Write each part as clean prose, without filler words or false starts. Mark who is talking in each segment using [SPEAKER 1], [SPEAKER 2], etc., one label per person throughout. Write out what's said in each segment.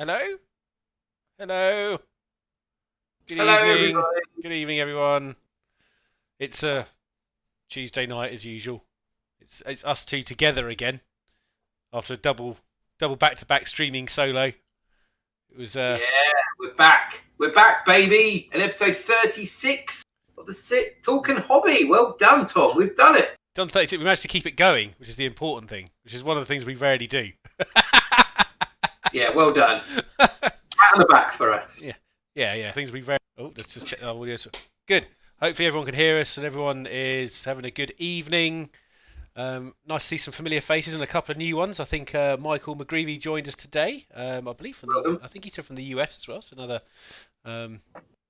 [SPEAKER 1] Hello? Hello? Good
[SPEAKER 2] Hello,
[SPEAKER 1] evening.
[SPEAKER 2] everybody.
[SPEAKER 1] Good evening, everyone. It's a Tuesday night as usual. It's us two together again after a double back-to-back streaming solo. It was
[SPEAKER 2] Yeah, we're back. We're back, baby. In episode 36 of the Talking Hobby. Well done, Tom. We've done it.
[SPEAKER 1] done 36. We managed to keep it going, which is the important thing, which is one of the things we rarely do.
[SPEAKER 2] Yeah, well done. Pat on the back for us.
[SPEAKER 1] Yeah. Things we rarely. Oh, let's just check our audio. Good. Hopefully everyone can hear us and everyone is having a good evening. Nice to see some familiar faces and a couple of new ones. I think Michael McGreevy joined us today. I believe I think he said from the US as well. So another.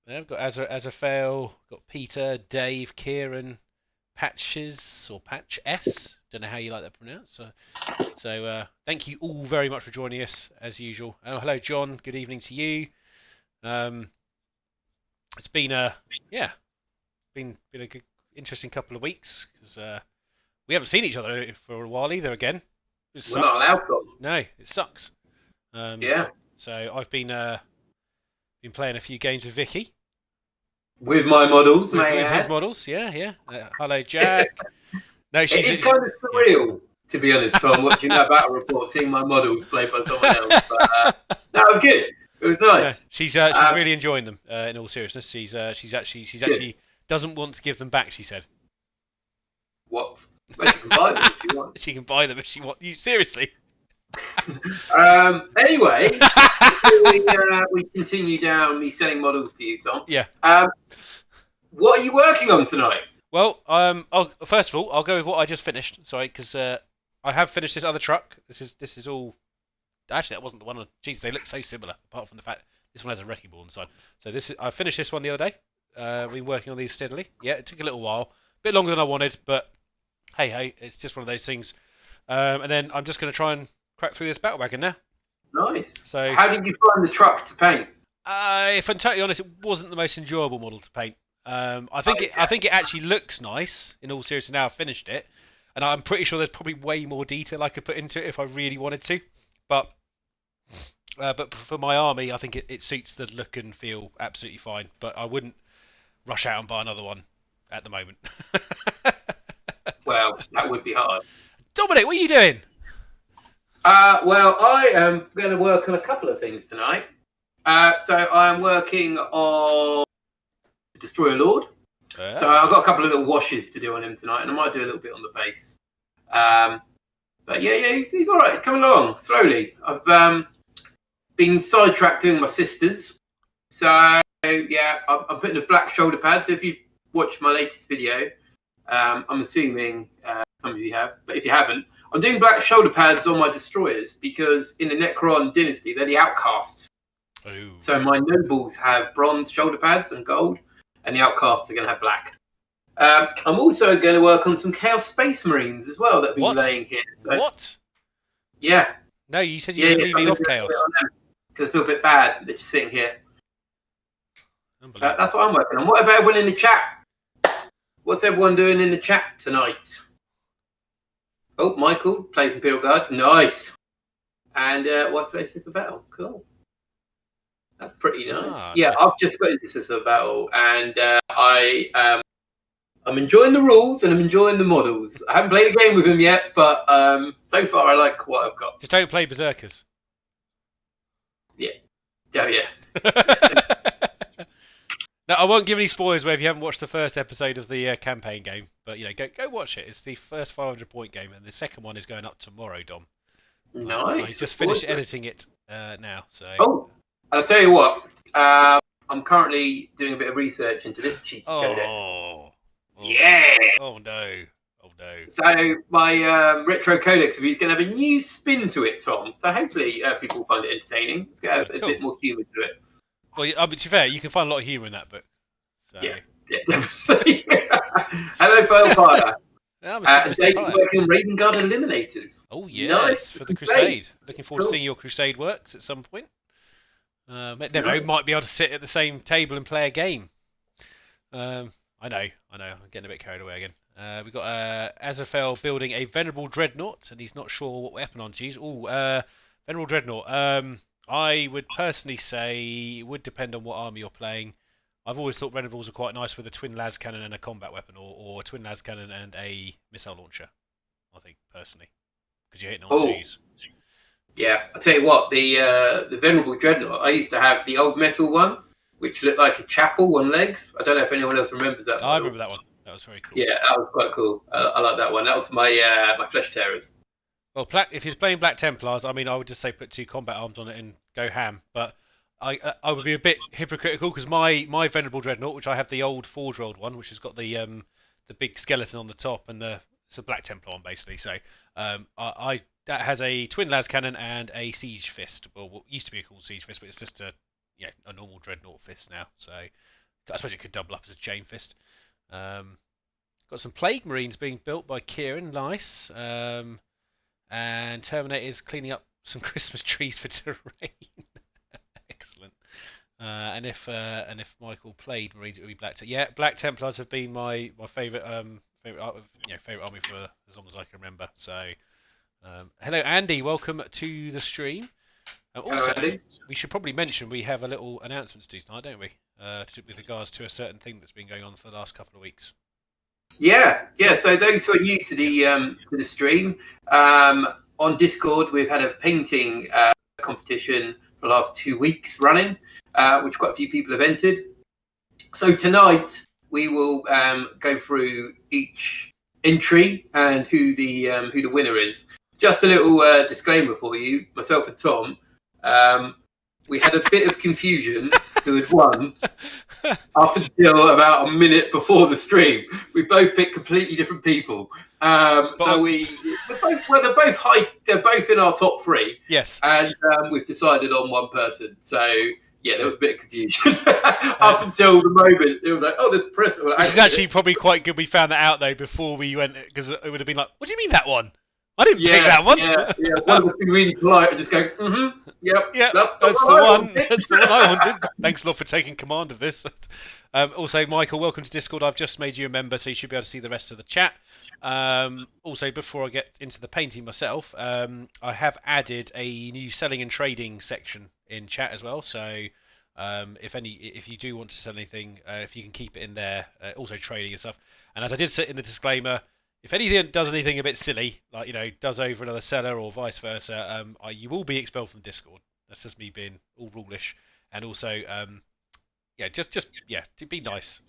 [SPEAKER 1] We've got Azrael, got Peter, Dave, Kieran, Patches or Patch S. Don't know how you like that pronounced. So thank you all very much for joining us as usual. Hello, John. Good evening to you. It's been been a good, interesting couple of weeks because we haven't seen each other for a while either. Again,
[SPEAKER 2] We're not allowed to.
[SPEAKER 1] No, it sucks.
[SPEAKER 2] Yeah.
[SPEAKER 1] So I've been playing a few games with Vicky.
[SPEAKER 2] With my models,
[SPEAKER 1] with
[SPEAKER 2] may I
[SPEAKER 1] his
[SPEAKER 2] add.
[SPEAKER 1] models, yeah. Hello, Jack. No,
[SPEAKER 2] It is kind of surreal, to be honest, Tom, watching that battle report, seeing my models played by someone else. But no, it was good. It was nice.
[SPEAKER 1] She's really enjoying them. In all seriousness, she's actually doesn't want to give them back. She said.
[SPEAKER 2] What? Well, she can buy them if she wants.
[SPEAKER 1] She can buy them if she wants. You seriously?
[SPEAKER 2] Anyway, before we continue down me selling models to you, Tom.
[SPEAKER 1] Yeah.
[SPEAKER 2] What are you working on tonight?
[SPEAKER 1] Well, first of all, I'll go with what I just finished. Sorry, because I have finished this other truck. This is all. Actually, that wasn't the one on. Jeez, they look so similar. Apart from the fact this one has a wrecking ball on the side. So I finished this one the other day. Been working on these steadily. Yeah, it took a little while, a bit longer than I wanted, but hey, it's just one of those things. And then I'm just going to try and crack through this battle wagon now.
[SPEAKER 2] Nice.
[SPEAKER 1] So,
[SPEAKER 2] how did you find the truck to paint?
[SPEAKER 1] If I'm totally honest, it wasn't the most enjoyable model to paint. I think it actually looks nice. In all seriousness, now I've finished it, and I'm pretty sure there's probably way more detail I could put into it if I really wanted to. But for my army, I think it suits the look and feel absolutely fine. But I wouldn't rush out and buy another one at the moment.
[SPEAKER 2] Well, that would be hard.
[SPEAKER 1] Dominic, what are you doing?
[SPEAKER 2] Well, I am going to work on a couple of things tonight. So I'm working on Destroyer Lord. So I've got a couple of little washes to do on him tonight, and I might do a little bit on the base. But yeah, he's all right. He's coming along slowly. I've been sidetracked doing my sisters. So yeah, I'm putting a black shoulder pad. So if you watch my latest video, I'm assuming some of you have, but if you haven't, I'm doing black shoulder pads on my destroyers because in the Necron dynasty, they're the outcasts.
[SPEAKER 1] Ooh.
[SPEAKER 2] So my nobles have bronze shoulder pads and gold, and the outcasts are going to have black. I'm also going to work on some Chaos Space Marines as well that have been laying here. So,
[SPEAKER 1] what?
[SPEAKER 2] Yeah.
[SPEAKER 1] No, you said you were leaving off Chaos.
[SPEAKER 2] Because I feel a bit bad that you're sitting here. That's what I'm working on. What about everyone in the chat? What's everyone doing in the chat tonight? Oh, Michael plays Imperial Guard. Nice. And what place is the battle? Cool. That's pretty nice. Yeah, nice. I've just got into this battle, and I'm enjoying the rules and I'm enjoying the models. I haven't played a game with them yet, but so far I like what I've got.
[SPEAKER 1] Just don't play Berserkers.
[SPEAKER 2] Yeah. Yeah.
[SPEAKER 1] No, I won't give any spoilers where if you haven't watched the first episode of the campaign game, but go watch it. It's the first 500-point game, and the second one is going up tomorrow, Dom.
[SPEAKER 2] Nice.
[SPEAKER 1] I just finished editing it now. So.
[SPEAKER 2] Oh, I'll tell you what. I'm currently doing a bit of research into this cheeky codex. Yeah.
[SPEAKER 1] Oh no.
[SPEAKER 2] So my retro codex review is going to have a new spin to it, Tom. So hopefully people will find it entertaining. It's going to have a bit more humour to it.
[SPEAKER 1] Well, to be fair, you can find a lot of humour in that book. So.
[SPEAKER 2] Yeah, definitely. Hello, Pearl Parder. Dave's working on Raven Guard Eliminators.
[SPEAKER 1] Oh, yes, nice. For the Crusade. Looking forward to seeing your Crusade works at some point. Might be able to sit at the same table and play a game. I know. I'm getting a bit carried away again. We've got Azrael building a Venerable Dreadnought, and he's not sure what weapon on to use. Venerable Dreadnought. I would personally say it would depend on what army you're playing. I've always thought Venables are quite nice with a twin las cannon and a combat weapon, or a twin las cannon and a missile launcher. I think personally, because you're hitting on twos.
[SPEAKER 2] Yeah, I tell you what, the Venerable Dreadnought. I used to have the old metal one, which looked like a chapel on legs. I don't know if anyone else remembers that.
[SPEAKER 1] I remember that one. That was very cool.
[SPEAKER 2] Yeah, that was quite cool. I like that one. That was my my Flesh Terrors.
[SPEAKER 1] Well, if you're playing Black Templars, I mean, I would just say put 2 combat arms on it and go ham. But I would be a bit hypocritical because my Venerable Dreadnought, which I have the old forge-rolled one, which has got the big skeleton on the top and it's a Black Templar one basically. So that has a twin las cannon and a siege fist. Well, what used to be called siege fist, but it's just a normal dreadnought fist now. So I suppose it could double up as a chain fist. Got some Plague Marines being built by Kieran, nice. And Terminator is cleaning up some Christmas trees for terrain. Excellent. And if Michael played Marines, it would be Black Templars have been my favourite favourite army for as long as I can remember. So hello Andy, welcome to the stream. Also,
[SPEAKER 2] Hello, Andy.
[SPEAKER 1] We should probably mention we have a little announcement to do tonight, don't we? With regards to a certain thing that's been going on for the last couple of weeks.
[SPEAKER 2] Yeah. So those who are new to the stream, on Discord we've had a painting competition for the last 2 weeks running, which quite a few people have entered. So tonight we will go through each entry and who the winner is. Just a little disclaimer for you, myself and Tom. We had a bit of confusion who had won up until about a minute before the stream. We both picked completely different people. They're both in our top 3.
[SPEAKER 1] Yes.
[SPEAKER 2] And we've decided on one person. So yeah, there was a bit of confusion up until the moment. It was like, oh, there's press. Which
[SPEAKER 1] is actually probably quite good. We found that out though before we went, because it would have been like, what do you mean that one? I didn't pick that one.
[SPEAKER 2] Yeah. One of us being really polite and just going, yep,
[SPEAKER 1] that's the one. That's the one I wanted. Thanks a lot for taking command of this. Also, Michael, welcome to Discord. I've just made you a member, so you should be able to see the rest of the chat. Also, before I get into the painting myself, I have added a new selling and trading section in chat as well. So if you do want to sell anything, if you can keep it in there, also trading and stuff. And as I did say in the disclaimer, if anything does anything a bit silly, like does over another seller or vice versa, you will be expelled from Discord. That's just me being all rulish, and also just be nice.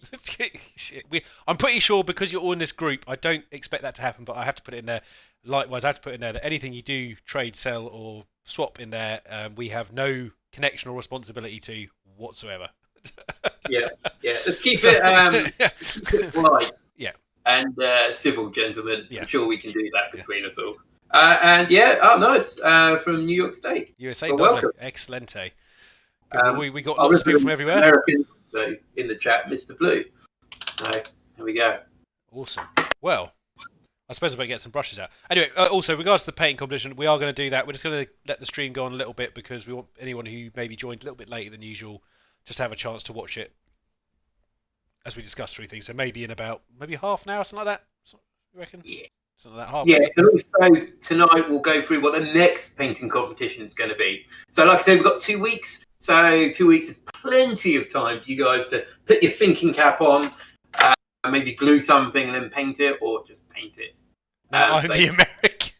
[SPEAKER 1] I'm pretty sure because you're all in this group, I don't expect that to happen, but I have to put it in there. Likewise, I have to put in there that anything you do trade, sell, or swap in there, we have no connection or responsibility to whatsoever.
[SPEAKER 2] Yeah. Let's keep it light.
[SPEAKER 1] Yeah.
[SPEAKER 2] And civil, gentlemen.
[SPEAKER 1] Yeah.
[SPEAKER 2] I'm sure we can do that between us all. Nice. From New York State.
[SPEAKER 1] USA.
[SPEAKER 2] Well, welcome.
[SPEAKER 1] Excellente. We got lots of people from everywhere.
[SPEAKER 2] American, so in the chat, Mr. Blue. So there we go.
[SPEAKER 1] Awesome. Well, I suppose I better get some brushes out. Anyway, also, regards to the painting competition, we are going to do that. We're just going to let the stream go on a little bit because we want anyone who maybe joined a little bit later than usual just to have a chance to watch it as we discuss through things. So maybe in about half an hour, something like that. You reckon?
[SPEAKER 2] Yeah.
[SPEAKER 1] Something like that. Half.
[SPEAKER 2] Yeah, and also tonight we'll go through what the next painting competition is going to be. So, like I said, we've got 2 weeks. So 2 weeks is plenty of time for you guys to put your thinking cap on, maybe glue something and then paint it, or just paint it.
[SPEAKER 1] I'm the American.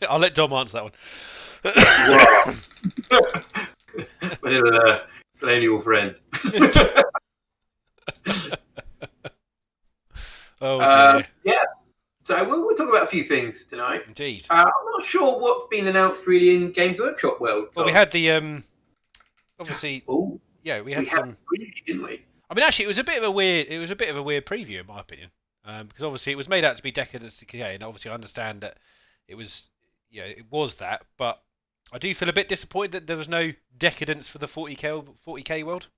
[SPEAKER 1] I'll let Dom answer that one.
[SPEAKER 2] My little colonial friend.
[SPEAKER 1] Oh dear.
[SPEAKER 2] Yeah. So we'll talk about a few things tonight.
[SPEAKER 1] Indeed.
[SPEAKER 2] I'm not sure what's been announced really in Games Workshop world.
[SPEAKER 1] Well, we had the obviously.
[SPEAKER 2] Oh.
[SPEAKER 1] Yeah, we had some.
[SPEAKER 2] Preview, didn't we?
[SPEAKER 1] I mean, actually, it was a bit of a weird preview in my opinion, because obviously it was made out to be Decadence Decay, and obviously I understand that it was, it was that, but I do feel a bit disappointed that there was no Decadence for the 40k world.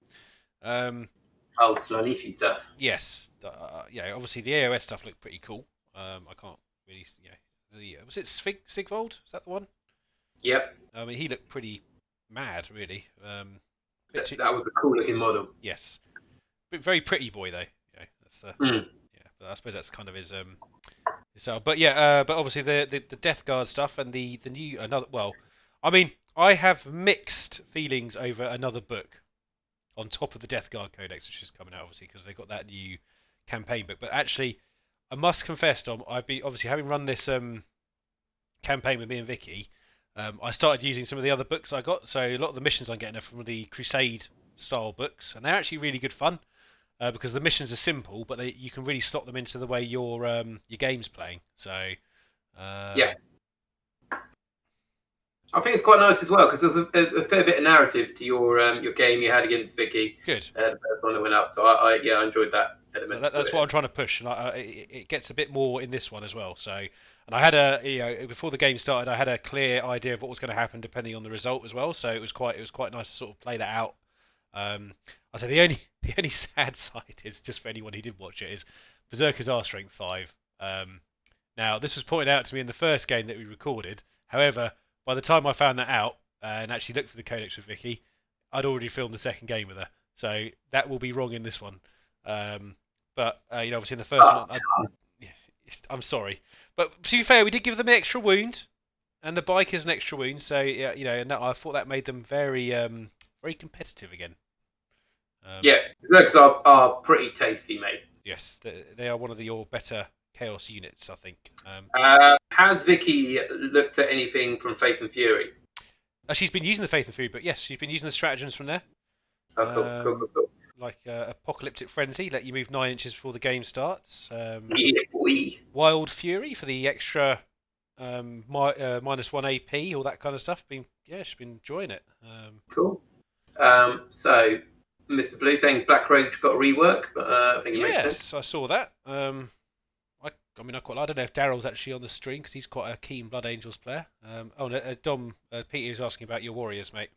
[SPEAKER 2] Slanishi stuff.
[SPEAKER 1] Yes, obviously the AOS stuff looked pretty cool. I can't really, was it Sigvold? Is that the one?
[SPEAKER 2] Yep.
[SPEAKER 1] I mean, he looked pretty mad, really.
[SPEAKER 2] That was the cool looking model.
[SPEAKER 1] Yes, but very pretty boy though. That's but I suppose that's kind of his So, but yeah, but obviously the Death Guard stuff and the new another. Well, I mean, I have mixed feelings over another book on top of the Death Guard Codex, which is coming out obviously because they got that new campaign book. But actually, I must confess, Tom, I've been obviously having run this campaign with me and Vicky. I started using some of the other books I got, so a lot of the missions I'm getting are from the Crusade style books, and they're actually really good fun. Because the missions are simple, but you can really slot them into the way your game's playing. So
[SPEAKER 2] Yeah, I think it's quite nice as well because there's a fair bit of narrative to your game you had against Vicky.
[SPEAKER 1] good.
[SPEAKER 2] The first one that went up, so I enjoyed that element.
[SPEAKER 1] So that's what I'm trying to push, and it gets a bit more in this one as well. So, and I had before the game started, I had a clear idea of what was going to happen depending on the result as well. So it was quite nice to sort of play that out. I say the only sad side is just for anyone who did watch it is Berserkers are strength 5. Now this was pointed out to me in the first game that we recorded. However, by the time I found that out and actually looked for the codex with Vicky, I'd already filmed the second game with her. So that will be wrong in this one. But obviously in the first one, I'm sorry. But to be fair, we did give them an extra wound, and the bike is an extra wound. So yeah, and I thought that made them very very competitive again.
[SPEAKER 2] Yeah, looks are pretty tasty, mate.
[SPEAKER 1] Yes, they are one of your better chaos units, I think.
[SPEAKER 2] Has Vicky looked at anything from Faith and Fury?
[SPEAKER 1] She's been using the Faith and Fury, but yes, she's been using the stratagems from there.
[SPEAKER 2] Oh, cool.
[SPEAKER 1] Like Apocalyptic Frenzy, let you move 9 inches before the game starts.
[SPEAKER 2] Yeah, boy.
[SPEAKER 1] Wild Fury for the extra -1 AP, all that kind of stuff. She's been enjoying it.
[SPEAKER 2] Cool. So, Mr. Blue saying Black Rage got a rework, but I think it makes sense.
[SPEAKER 1] Yes, I saw that. I mean, I don't know if Daryl's actually on the stream because he's quite a keen Blood Angels player. Dom, Peter is asking about your Warriors, mate.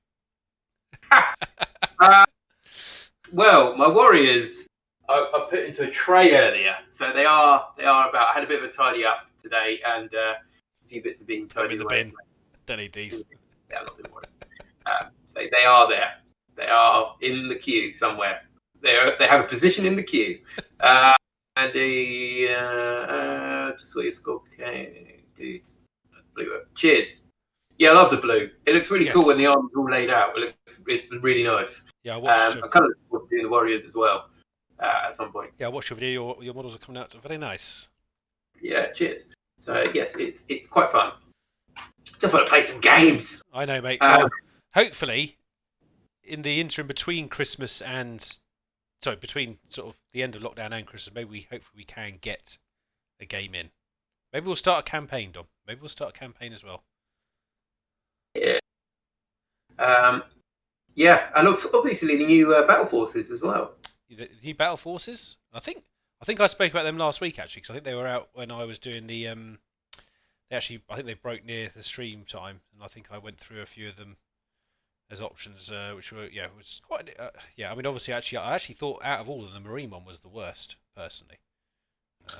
[SPEAKER 2] Well, my Warriors, I put into a tray earlier, so they are about. I had a bit of a tidy up today, and a few bits of being tidied away.
[SPEAKER 1] Bin. Don't need these.
[SPEAKER 2] Yeah, not doing so they are there. They are in the queue somewhere. They have a position in the queue. And just saw your score. Okay, dudes. Blue. Cheers. Yeah, I love the blue. It looks really cool when the arm's all laid out. It's really nice.
[SPEAKER 1] Yeah, I watched.
[SPEAKER 2] I kind of look forward to doing the Warriors as well at some point.
[SPEAKER 1] Yeah, I watched your video. Your models are coming out very nice.
[SPEAKER 2] Yeah, cheers. So yes, it's quite fun. Just want to play some games.
[SPEAKER 1] I know, mate. Hopefully, in the interim between Christmas and between sort of the end of lockdown and Christmas, hopefully we can get a game in. Maybe we'll start a campaign, Dom. Maybe we'll start a campaign as well.
[SPEAKER 2] Yeah. Yeah, and obviously the new Battle Forces as well.
[SPEAKER 1] The new Battle Forces? I think I spoke about them last week actually, because I think they were out when I was doing the. I think they broke near the stream time, and I think I went through a few of them as options, which were was quite. I mean, obviously, I actually thought out of all of them, the Marine one was the worst, personally.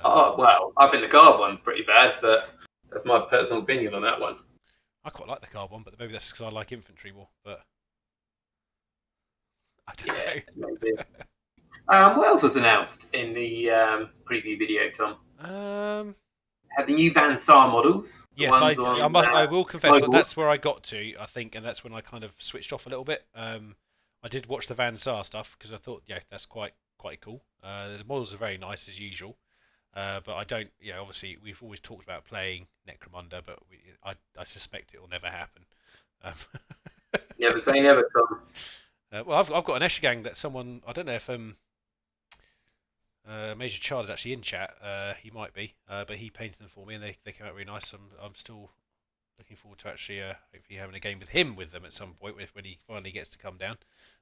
[SPEAKER 2] Well, I think the Guard one's pretty bad, but that's my personal opinion on that one.
[SPEAKER 1] I quite like the Guard one, but maybe that's because I like infantry more. But I don't know.
[SPEAKER 2] Maybe. What else was announced in the preview video, Tom? Had the new Van Saar models.
[SPEAKER 1] Yes, I will confess that's where I got to, I think, and that's when I kind of switched off a little bit. I did watch the Van Saar stuff because I thought, that's quite cool. The models are very nice as usual, but I don't. Obviously, we've always talked about playing Necromunda, but I suspect it will never happen.
[SPEAKER 2] Never say never, Tom.
[SPEAKER 1] Well, I've got an Escher gang that someone, I don't know if Major Child is actually in chat. He might be, but he painted them for me, and they came out really nice. I'm still looking forward to actually hopefully having a game with him with them at some point when he finally gets to come down.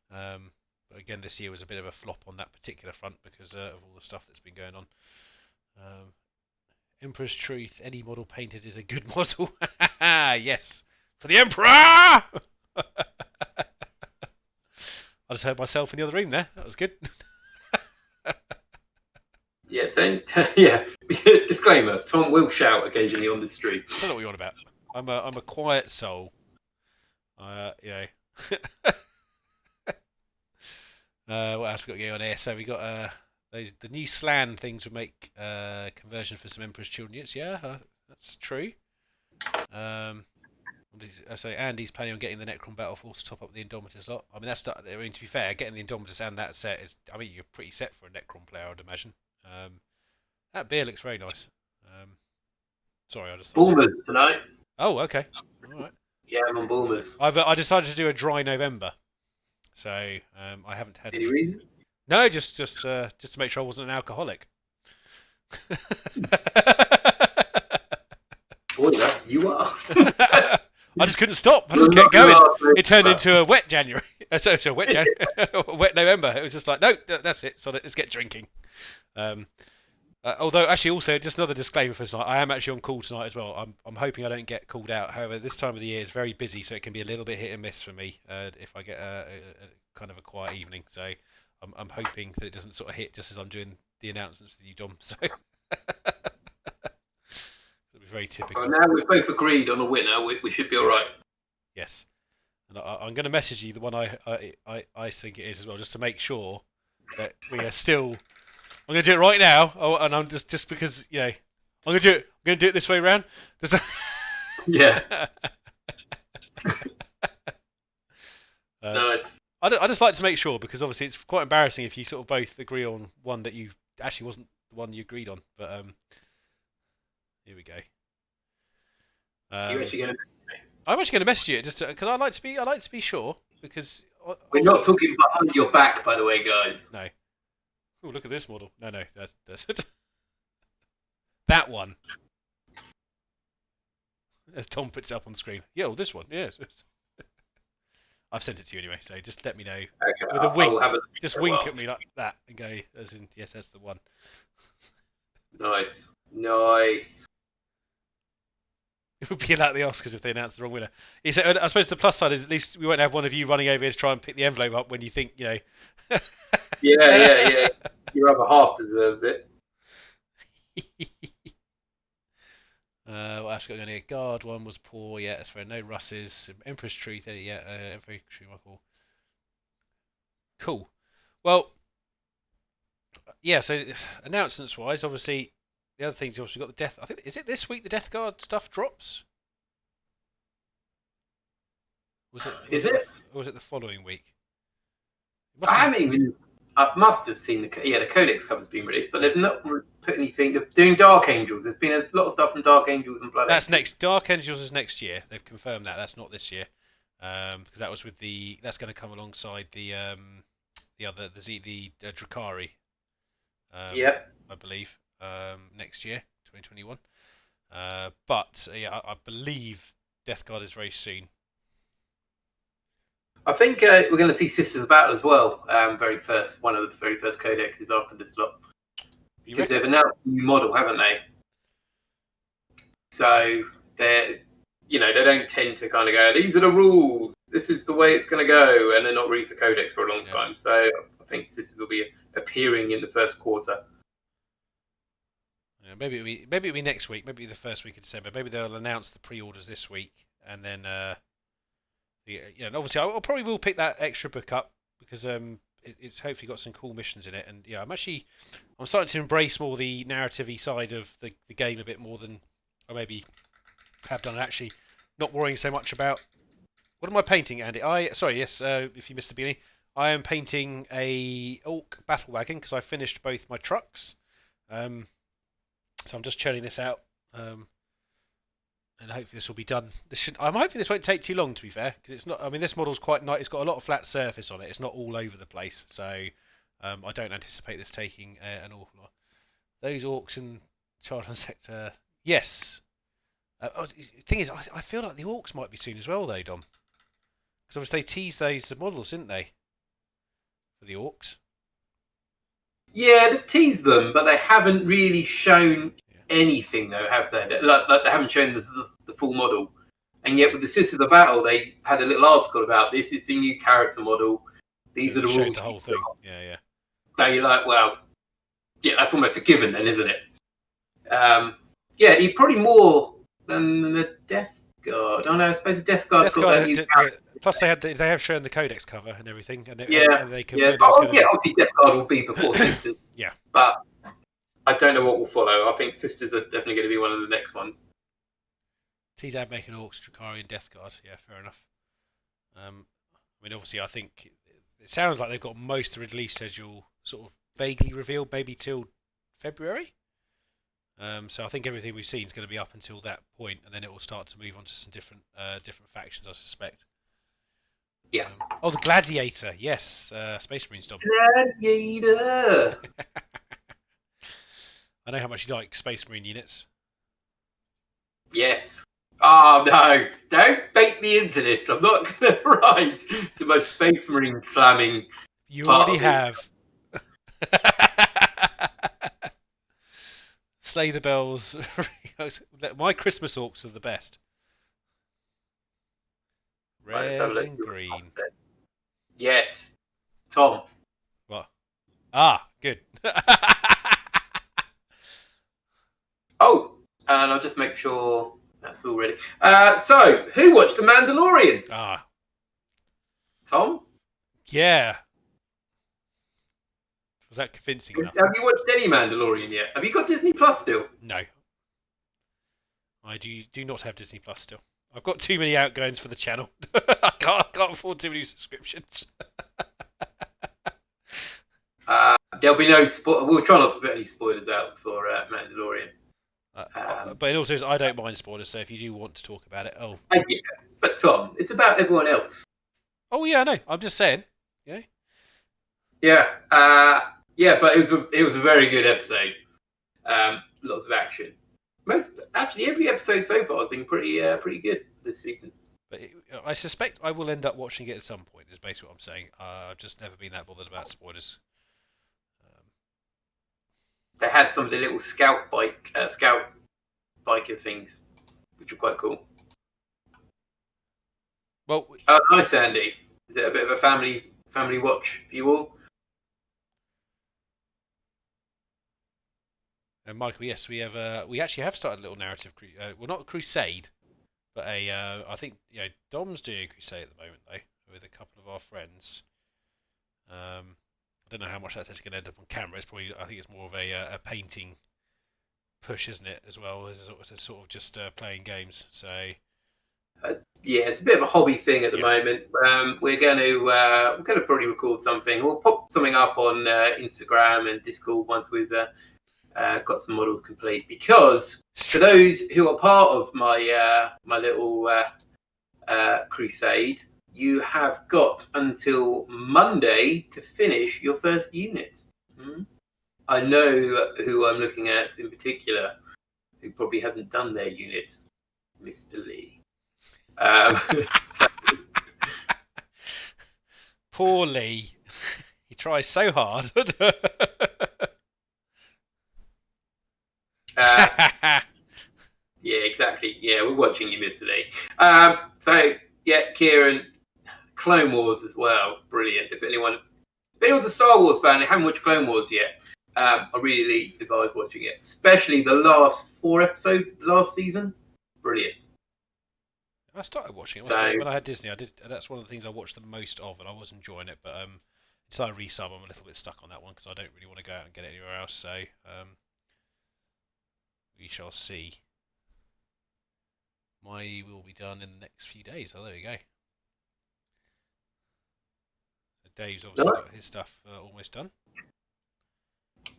[SPEAKER 1] But again, this year was a bit of a flop on that particular front because of all the stuff that's been going on. Emperor's Truth: any model painted is a good model. Yes, for the Emperor. I just heard myself in the other room there. That was good.
[SPEAKER 2] Yeah, disclaimer: Tom will shout occasionally on the stream.
[SPEAKER 1] I don't know what you're on about. I'm a quiet soul. What else we got going on here? So we got the new slan things would make conversion for some Emperor's Children units. Yeah, that's true. So Andy's planning on getting the Necron Battle Force to top up the Indomitus lot. I mean, to be fair, getting the Indomitus and that set is. I mean, you're pretty set for a Necron player, I'd imagine. That beer looks very nice. Sorry, I just.
[SPEAKER 2] Bournemouth tonight.
[SPEAKER 1] Oh, okay. All right.
[SPEAKER 2] Yeah, I'm on Bournemouth.
[SPEAKER 1] I decided to do a dry November, so I haven't had.
[SPEAKER 2] Any reason?
[SPEAKER 1] No, just to make sure I wasn't an alcoholic.
[SPEAKER 2] Boy, you are.
[SPEAKER 1] I just couldn't stop. I just kept going. It turned into a wet January. So wet January, wet November. It was just like, no, that's it. So let's get drinking. Although, actually, also just another disclaimer for tonight. I am actually on call tonight as well. I'm hoping I don't get called out. However, this time of the year is very busy, so it can be a little bit hit and miss for me if I get a kind of a quiet evening. So I'm hoping that it doesn't sort of hit just as I'm doing the announcements with you, Dom. So. Very typical.
[SPEAKER 2] Well, now we've both agreed on a winner. We should be all right.
[SPEAKER 1] Yes, and I'm going to message you the one I think it is as well, just to make sure that we are still. I'm going to do it right now. Oh, and I'm just because I'm going to do it this way around.
[SPEAKER 2] Yeah. Nice.
[SPEAKER 1] I just like to make sure because obviously it's quite embarrassing if you sort of both agree on one that you actually wasn't the one you agreed on. But here we go.
[SPEAKER 2] You're actually going to.
[SPEAKER 1] I'm actually going to message you just because I like to be sure because
[SPEAKER 2] we're not talking behind your back, by the way, guys.
[SPEAKER 1] No. Oh, look at this model. No, that's that one. As Tom puts it up on the screen. Yeah, well, this one. Yes. I've sent it to you anyway, so just let me know with a wink. Just wink at me like that and go, as in, yes, that's the one.
[SPEAKER 2] Nice.
[SPEAKER 1] It would be like the Oscars if they announced the wrong winner. He said, I suppose the plus side is at least we won't have one of you running over here to try and pick the envelope up when you think,
[SPEAKER 2] Yeah. Your other half deserves it.
[SPEAKER 1] What else got going here? Guard one was poor. Yeah, that's fair. No Russes. Emperor's Truth. Yeah, Emperor's Truth. Cool. Well, yeah. So announcements wise, obviously. The other things you also got the death. I think is it this week the Death Guard stuff drops?
[SPEAKER 2] Is it?
[SPEAKER 1] Or was it the following week?
[SPEAKER 2] I haven't even. I must have seen the Codex cover's been released, but they've not put anything. They're doing Dark Angels. There's been a lot of stuff from Dark Angels and Blood.
[SPEAKER 1] That's next. Dark Angels is next year. They've confirmed that. That's not this year, because that was with the. That's going to come alongside the Drakari.
[SPEAKER 2] Yep.
[SPEAKER 1] I believe. Next year, 2021. But I believe Death Guard is very soon.
[SPEAKER 2] I think we're going to see Sisters of Battle as well. One of the very first codexes after this lot, because they've announced a new model, haven't they? So they don't tend to kind of go, these are the rules, this is the way it's going to go, and they're not released a codex for a long time. So I think Sisters will be appearing in the first quarter.
[SPEAKER 1] Yeah, maybe it'll be next week. Maybe the first week of December. Maybe they'll announce the pre-orders this week, and then and obviously I probably will pick that extra book up because it's hopefully got some cool missions in it. And I'm starting to embrace more the narrative-y side of the game a bit more than I maybe have done. Actually, not worrying so much about what am I painting, Andy? If you missed the beginning, I am painting a Orc battle wagon because I finished both my trucks. So I'm just churning this out, and hopefully this will be done. I'm hoping this won't take too long, to be fair, because it's not. I mean, this model's quite nice. It's got a lot of flat surface on it. It's not all over the place, so I don't anticipate this taking an awful lot. Those orcs in Charlton sector, yes. The thing is, I feel like the orcs might be soon as well, though, Dom, because obviously they teased those models, didn't they, for the orcs?
[SPEAKER 2] Yeah, they've teased them, but they haven't really shown anything, though, have they? Like they haven't shown the full model. And yet, with the Sisters of Battle, they had a little article about this is the new character model. These are the rules.
[SPEAKER 1] The whole thing. Yeah.
[SPEAKER 2] So you're like, well, yeah, that's almost a given, then, isn't it? He's probably more than the Death Guard. Oh no, I suppose the Death Guard
[SPEAKER 1] Death
[SPEAKER 2] got
[SPEAKER 1] Guard
[SPEAKER 2] that new character.
[SPEAKER 1] plus they have shown the Codex cover and everything, and they
[SPEAKER 2] Yeah.
[SPEAKER 1] confirmed it was going to be.
[SPEAKER 2] Obviously Death Guard will be before Sisters.
[SPEAKER 1] Yeah.
[SPEAKER 2] But I don't know what will follow. I think Sisters are definitely going to be one of the next ones.
[SPEAKER 1] T-Zab making Orcs, Drukhari, and Death Guard. Yeah, fair enough. I mean, obviously, I think it sounds like they've got most of the release schedule sort of vaguely revealed, maybe till February. So I think everything we've seen is going to be up until that point, and then it will start to move on to some different factions, I suspect.
[SPEAKER 2] Yeah.
[SPEAKER 1] The Gladiator, yes, Space Marine Dom.
[SPEAKER 2] Gladiator.
[SPEAKER 1] I know how much you like Space Marine units.
[SPEAKER 2] Yes. Oh no! Don't bait me into this. I'm not going to rise to my Space Marine slamming.
[SPEAKER 1] You already have. Slay the Bells. My Christmas Orcs are the best. Red and green.
[SPEAKER 2] Yes. Tom.
[SPEAKER 1] What? Ah, good.
[SPEAKER 2] Oh, and I'll just make sure that's all ready. So, who watched The Mandalorian?
[SPEAKER 1] Ah.
[SPEAKER 2] Tom?
[SPEAKER 1] Yeah. Was that convincing enough?
[SPEAKER 2] Have you watched any Mandalorian yet? Have you got Disney Plus still?
[SPEAKER 1] No. I do not have Disney Plus still. I've got too many outgoings for the channel. I can't afford too many subscriptions.
[SPEAKER 2] There'll be no we'll try not to put any spoilers out for Mandalorian.
[SPEAKER 1] But it also is, I don't mind spoilers, so if you do want to talk about it,
[SPEAKER 2] yeah, but Tom, it's about everyone else.
[SPEAKER 1] Oh yeah, I know. I'm just saying. Yeah.
[SPEAKER 2] Yeah. Yeah, but it was a very good episode. Lots of action. Actually, every episode so far has been pretty good this season.
[SPEAKER 1] But I suspect I will end up watching it at some point. Is basically what I'm saying. I've just never been that bothered about spoilers.
[SPEAKER 2] They had some of the little scout biker things, which are quite cool.
[SPEAKER 1] Well,
[SPEAKER 2] nice, Andy. Is it a bit of a family watch for you all?
[SPEAKER 1] And Michael, yes, we actually have started a little narrative. Well, not a crusade, but I think Dom's doing a crusade at the moment though, with a couple of our friends. I don't know how much that's actually going to end up on camera. I think it's more of a painting push, isn't it? As well as sort of just playing games. So.
[SPEAKER 2] Yeah, it's a bit of a hobby thing at the moment. We're going to probably record something. We'll pop something up on Instagram and Discord once we've got some models complete. Because for those who are part of my my little crusade, you have got until Monday to finish your first unit. I know who I'm looking at in particular, who probably hasn't done their unit, Mr. Lee.
[SPEAKER 1] Poor Lee. He tries so hard.
[SPEAKER 2] Yeah, exactly. Yeah, we're watching you, Mr. Lee. So, yeah, Kieran, Clone Wars as well. Brilliant. If anyone's a Star Wars fan and haven't watched Clone Wars yet, I really advise watching it. Especially the last 4 episodes of the last season. Brilliant.
[SPEAKER 1] I started watching it when I had Disney. That's one of the things I watched the most of, and I was enjoying it. But until I resub, I'm a little bit stuck on that one because I don't really want to go out and get it anywhere else. So we shall see. My will be done in the next few days. Oh, there we go. So Dave's obviously got his stuff almost done.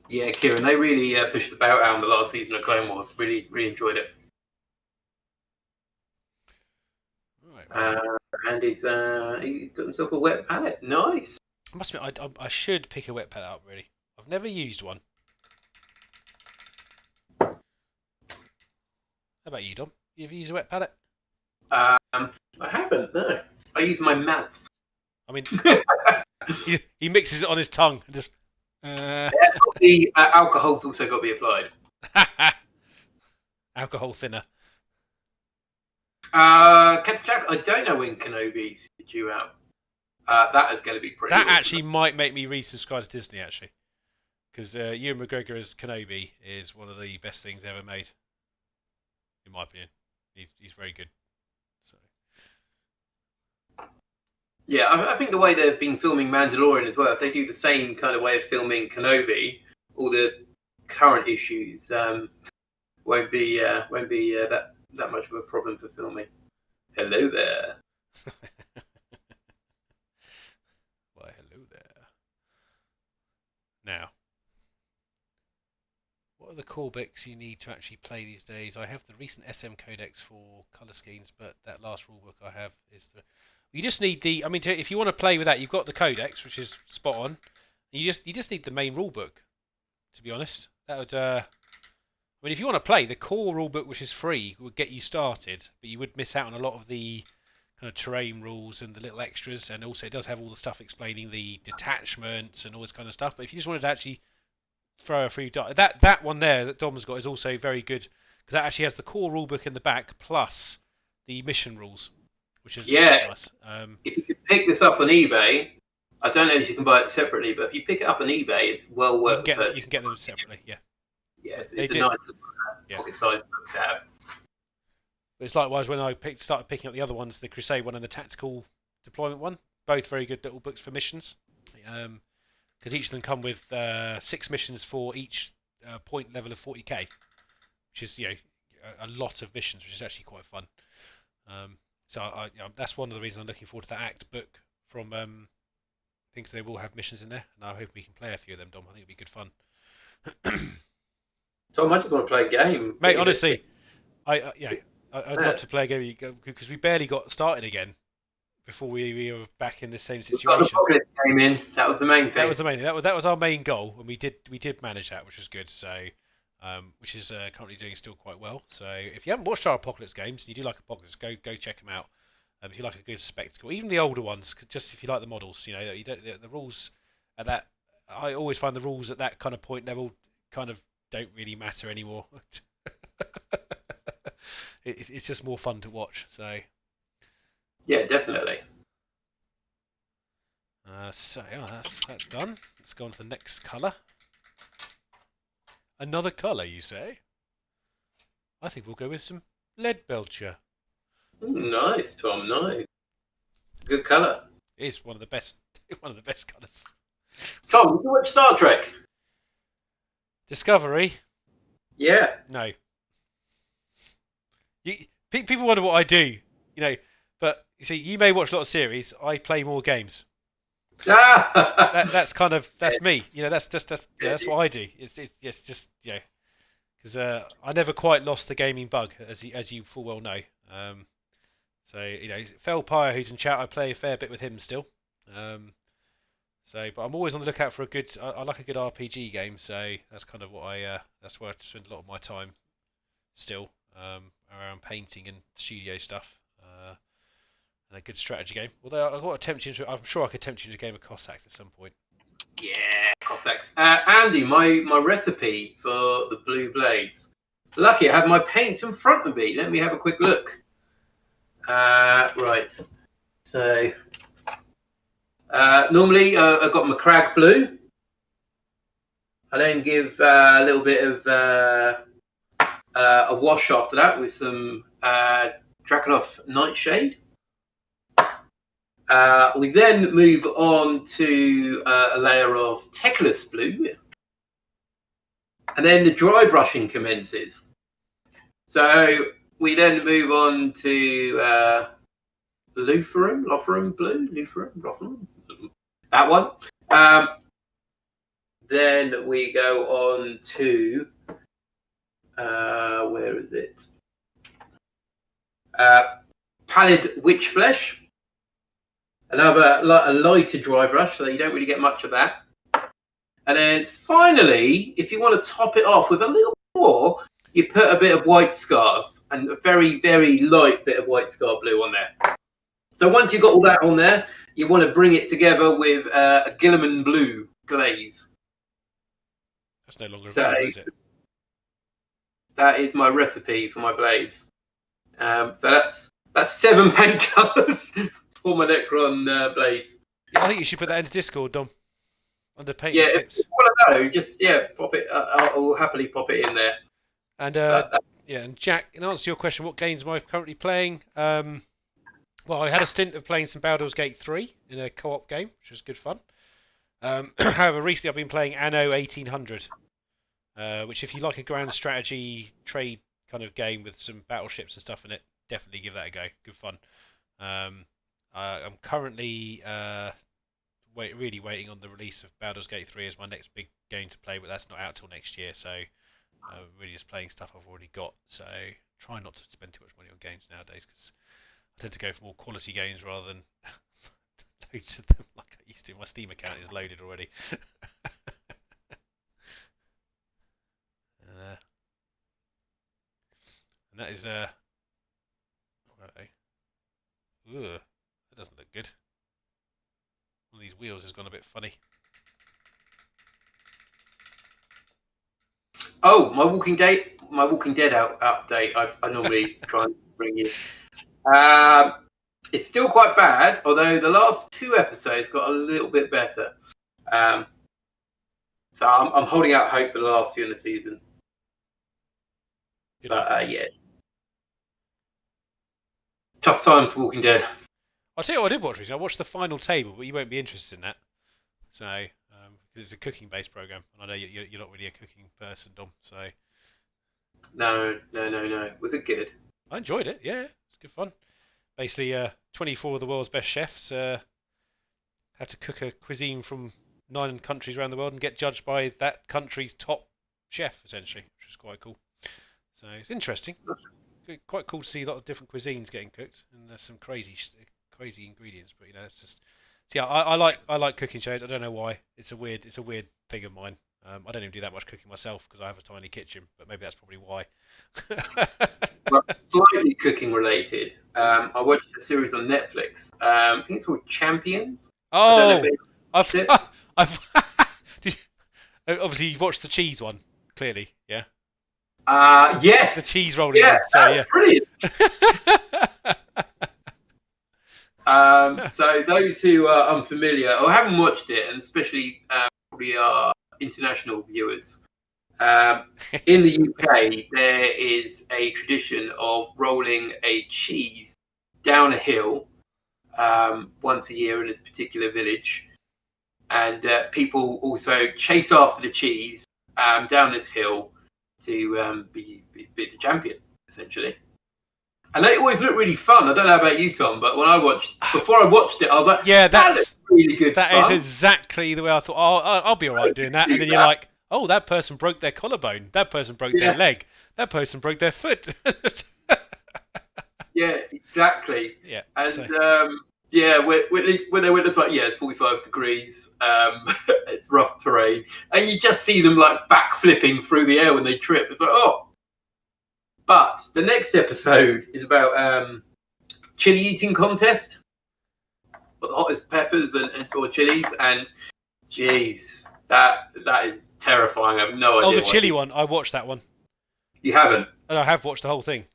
[SPEAKER 2] Yeah, Kieran, they really pushed the boat out in the last season of Clone Wars. Really, really enjoyed it. Right. And he's got himself a wet palette. Nice.
[SPEAKER 1] I must admit, I should pick a wet palette up. Really, I've never used one. How about you, Dom? You ever used a wet palette?
[SPEAKER 2] I haven't. No, I use my mouth.
[SPEAKER 1] I mean, he mixes it on his tongue. Just.
[SPEAKER 2] The alcohol's also got to be applied.
[SPEAKER 1] Alcohol thinner.
[SPEAKER 2] Jack, I don't know when Kenobi's due out. That is going to be pretty.
[SPEAKER 1] That
[SPEAKER 2] awesome.
[SPEAKER 1] Actually might make me resubscribe to Disney, actually, because Ewan McGregor as Kenobi is one of the best things ever made, in my opinion. He's very good.
[SPEAKER 2] Yeah, I think the way they've been filming Mandalorian as well, if they do the same kind of way of filming Kenobi, all the current issues won't be that much of a problem for filming. Hello there.
[SPEAKER 1] Why, hello there. Now, what are the core bits you need to actually play these days? I have the recent SM Codex for colour schemes, but that last rulebook I have is the. You just need the. I mean, if you want to play with that, you've got the Codex, which is spot on. You just need the main rulebook. To be honest, that would. I mean, if you want to play, the core rulebook, which is free, would get you started, but you would miss out on a lot of the kind of terrain rules and the little extras, and also it does have all the stuff explaining the detachments and all this kind of stuff. But if you just wanted to actually throw a free dart, that one there that Dom's got is also very good because that actually has the core rulebook in the back plus the mission rules, which is nice.
[SPEAKER 2] If you could pick this up on eBay, I don't know if you can buy it separately, but if you pick it up on eBay, it's well worth it.
[SPEAKER 1] You can get them separately, yeah.
[SPEAKER 2] Yeah, it's a nice pocket-sized book to have.
[SPEAKER 1] But it's likewise when I started picking up the other ones, the Crusade one and the Tactical Deployment one. Both very good little books for missions. Because each of them come with 6 missions for each point level of 40k, which is a lot of missions, which is actually quite fun. So that's one of the reasons I'm looking forward to that Act book from. I think they will have missions in there, and I hope we can play a few of them, Dom. I think it'll be good fun.
[SPEAKER 2] Tom, I just want to play a game,
[SPEAKER 1] mate. Honestly, I'd love to play a game because we barely got started again before we were back in the same situation.
[SPEAKER 2] Got the pocket game in. That was the main thing.
[SPEAKER 1] That was the main thing. That was our main goal, and we did manage that, which was good. So, which is currently doing still quite well. So, if you haven't watched our Apocalypse games and you do like Apocalypse, go check them out. If you like a good spectacle, even the older ones, just if you like the models, you don't the rules at that. I always find the rules at that kind of point level kind of don't really matter anymore. It's just more fun to watch. So.
[SPEAKER 2] Yeah, definitely.
[SPEAKER 1] So that's done. Let's go on to the next colour. Another colour, you say? I think we'll go with some lead belcher.
[SPEAKER 2] Nice, Tom. Nice. Good colour.
[SPEAKER 1] It is one of the best. One of the best colours.
[SPEAKER 2] Tom, did you watch Star Trek?
[SPEAKER 1] Discovery.
[SPEAKER 2] Yeah.
[SPEAKER 1] No. People wonder what I do, but you see, you may watch a lot of series. I play more games. That's me. That's what I do. It's just because I never quite lost the gaming bug, as you full well know. So Felpire, who's in chat, I play a fair bit with him still. But I'm always on the lookout for a good. I like a good RPG game, so that's kind of what that's where I spend a lot of my time still around painting and studio stuff. And a good strategy game. Although I've got to tempt you into, I'm sure I could tempt you into a game of Cossacks at some point.
[SPEAKER 2] Yeah, Cossacks. Andy, my recipe for the blue blades. Lucky, I have my paints in front of me. Let me have a quick look. Right. So, normally I've got my Crag blue. I then give a little bit of a wash after that with some Drakenhof Nightshade. We then move on to a layer of Teclis blue, and then the dry brushing commences. So we then move on to Lothering blue, that one. Then we go on to where is it? Pallid Witch Flesh. Another a lighter dry brush, so you don't really get much of that. And then finally, if you want to top it off with a little more, you put a bit of White Scars and a very, very light bit of White Scar blue on there. So once you've got all that on there, you want to bring it together with a Guilliman blue glaze.
[SPEAKER 1] That's no longer available, is it?
[SPEAKER 2] That is my recipe for my blades. So that's 7 paint colours. For my Necron blades.
[SPEAKER 1] Yeah, I think you should put that into Discord, Dom. Under paint tips.
[SPEAKER 2] If you want to know, just pop it. I'll happily pop it in there.
[SPEAKER 1] And and Jack, in answer to your question, what games am I currently playing? Well, I had a stint of playing some Baldur's Gate 3 in a co-op game, which was good fun. However, recently I've been playing Anno 1800, which if you like a grand strategy trade kind of game with some battleships and stuff in it, definitely give that a go. Good fun. I'm currently really waiting on the release of Baldur's Gate 3 as my next big game to play, but that's not out till next year, so really just playing stuff I've already got. So try not to spend too much money on games nowadays, because I tend to go for more quality games rather than loads of them like I used to. My Steam account is loaded already. And that is ugh, that doesn't look good. One of these wheels has gone a bit funny.
[SPEAKER 2] Oh, my Walking Dead update. I normally try and bring you. It's still quite bad, although the last 2 episodes got a little bit better. So I'm holding out hope for the last few in the season.
[SPEAKER 1] Good
[SPEAKER 2] but yeah, tough times for Walking Dead.
[SPEAKER 1] I'll tell you what I did watch recently. I watched The Final Table, but you won't be interested in that. So, because it's a cooking-based program, and I know you're not really a cooking person, Dom. So.
[SPEAKER 2] No. Was it good?
[SPEAKER 1] I enjoyed it. Yeah, it's good fun. Basically, 24 of the world's best chefs have to cook a cuisine from 9 countries around the world and get judged by that country's top chef, essentially, which is quite cool. So it's interesting. Quite cool to see a lot of different cuisines getting cooked, and there's some crazy ingredients. But it's just. So yeah, I like cooking shows. I don't know why. It's a weird thing of mine. I don't even do that much cooking myself because I have a tiny kitchen, but maybe that's probably why.
[SPEAKER 2] Well, slightly cooking related. I watched a series on Netflix. I think it's called Champions.
[SPEAKER 1] Oh, I've obviously you've watched the cheese one, clearly, yeah.
[SPEAKER 2] Yes.
[SPEAKER 1] The cheese rolling.
[SPEAKER 2] Yeah,
[SPEAKER 1] one. So, yeah.
[SPEAKER 2] Brilliant. So those who are unfamiliar or haven't watched it, and especially probably our international viewers, in the UK there is a tradition of rolling a cheese down a hill once a year in this particular village, and people also chase after the cheese down this hill to be the champion, essentially. And they always look really fun. I don't know about you, Tom, but before I watched it, I was like,
[SPEAKER 1] yeah,
[SPEAKER 2] that's really good fun.
[SPEAKER 1] That is exactly the way I thought. I'll be all right doing that. And then you're like, oh, that person broke their collarbone. That person broke their leg. That person broke their foot.
[SPEAKER 2] Yeah, exactly.
[SPEAKER 1] Yeah.
[SPEAKER 2] And when they went, it's like, it's 45 degrees. It's rough terrain, and you just see them like back flipping through the air when they trip. It's like, oh. But the next episode is about chili eating contest. The hottest peppers or chilies, and jeez, that is terrifying. I have no idea.
[SPEAKER 1] Oh, the chili one. I watched that one.
[SPEAKER 2] You haven't?
[SPEAKER 1] I have watched the whole thing.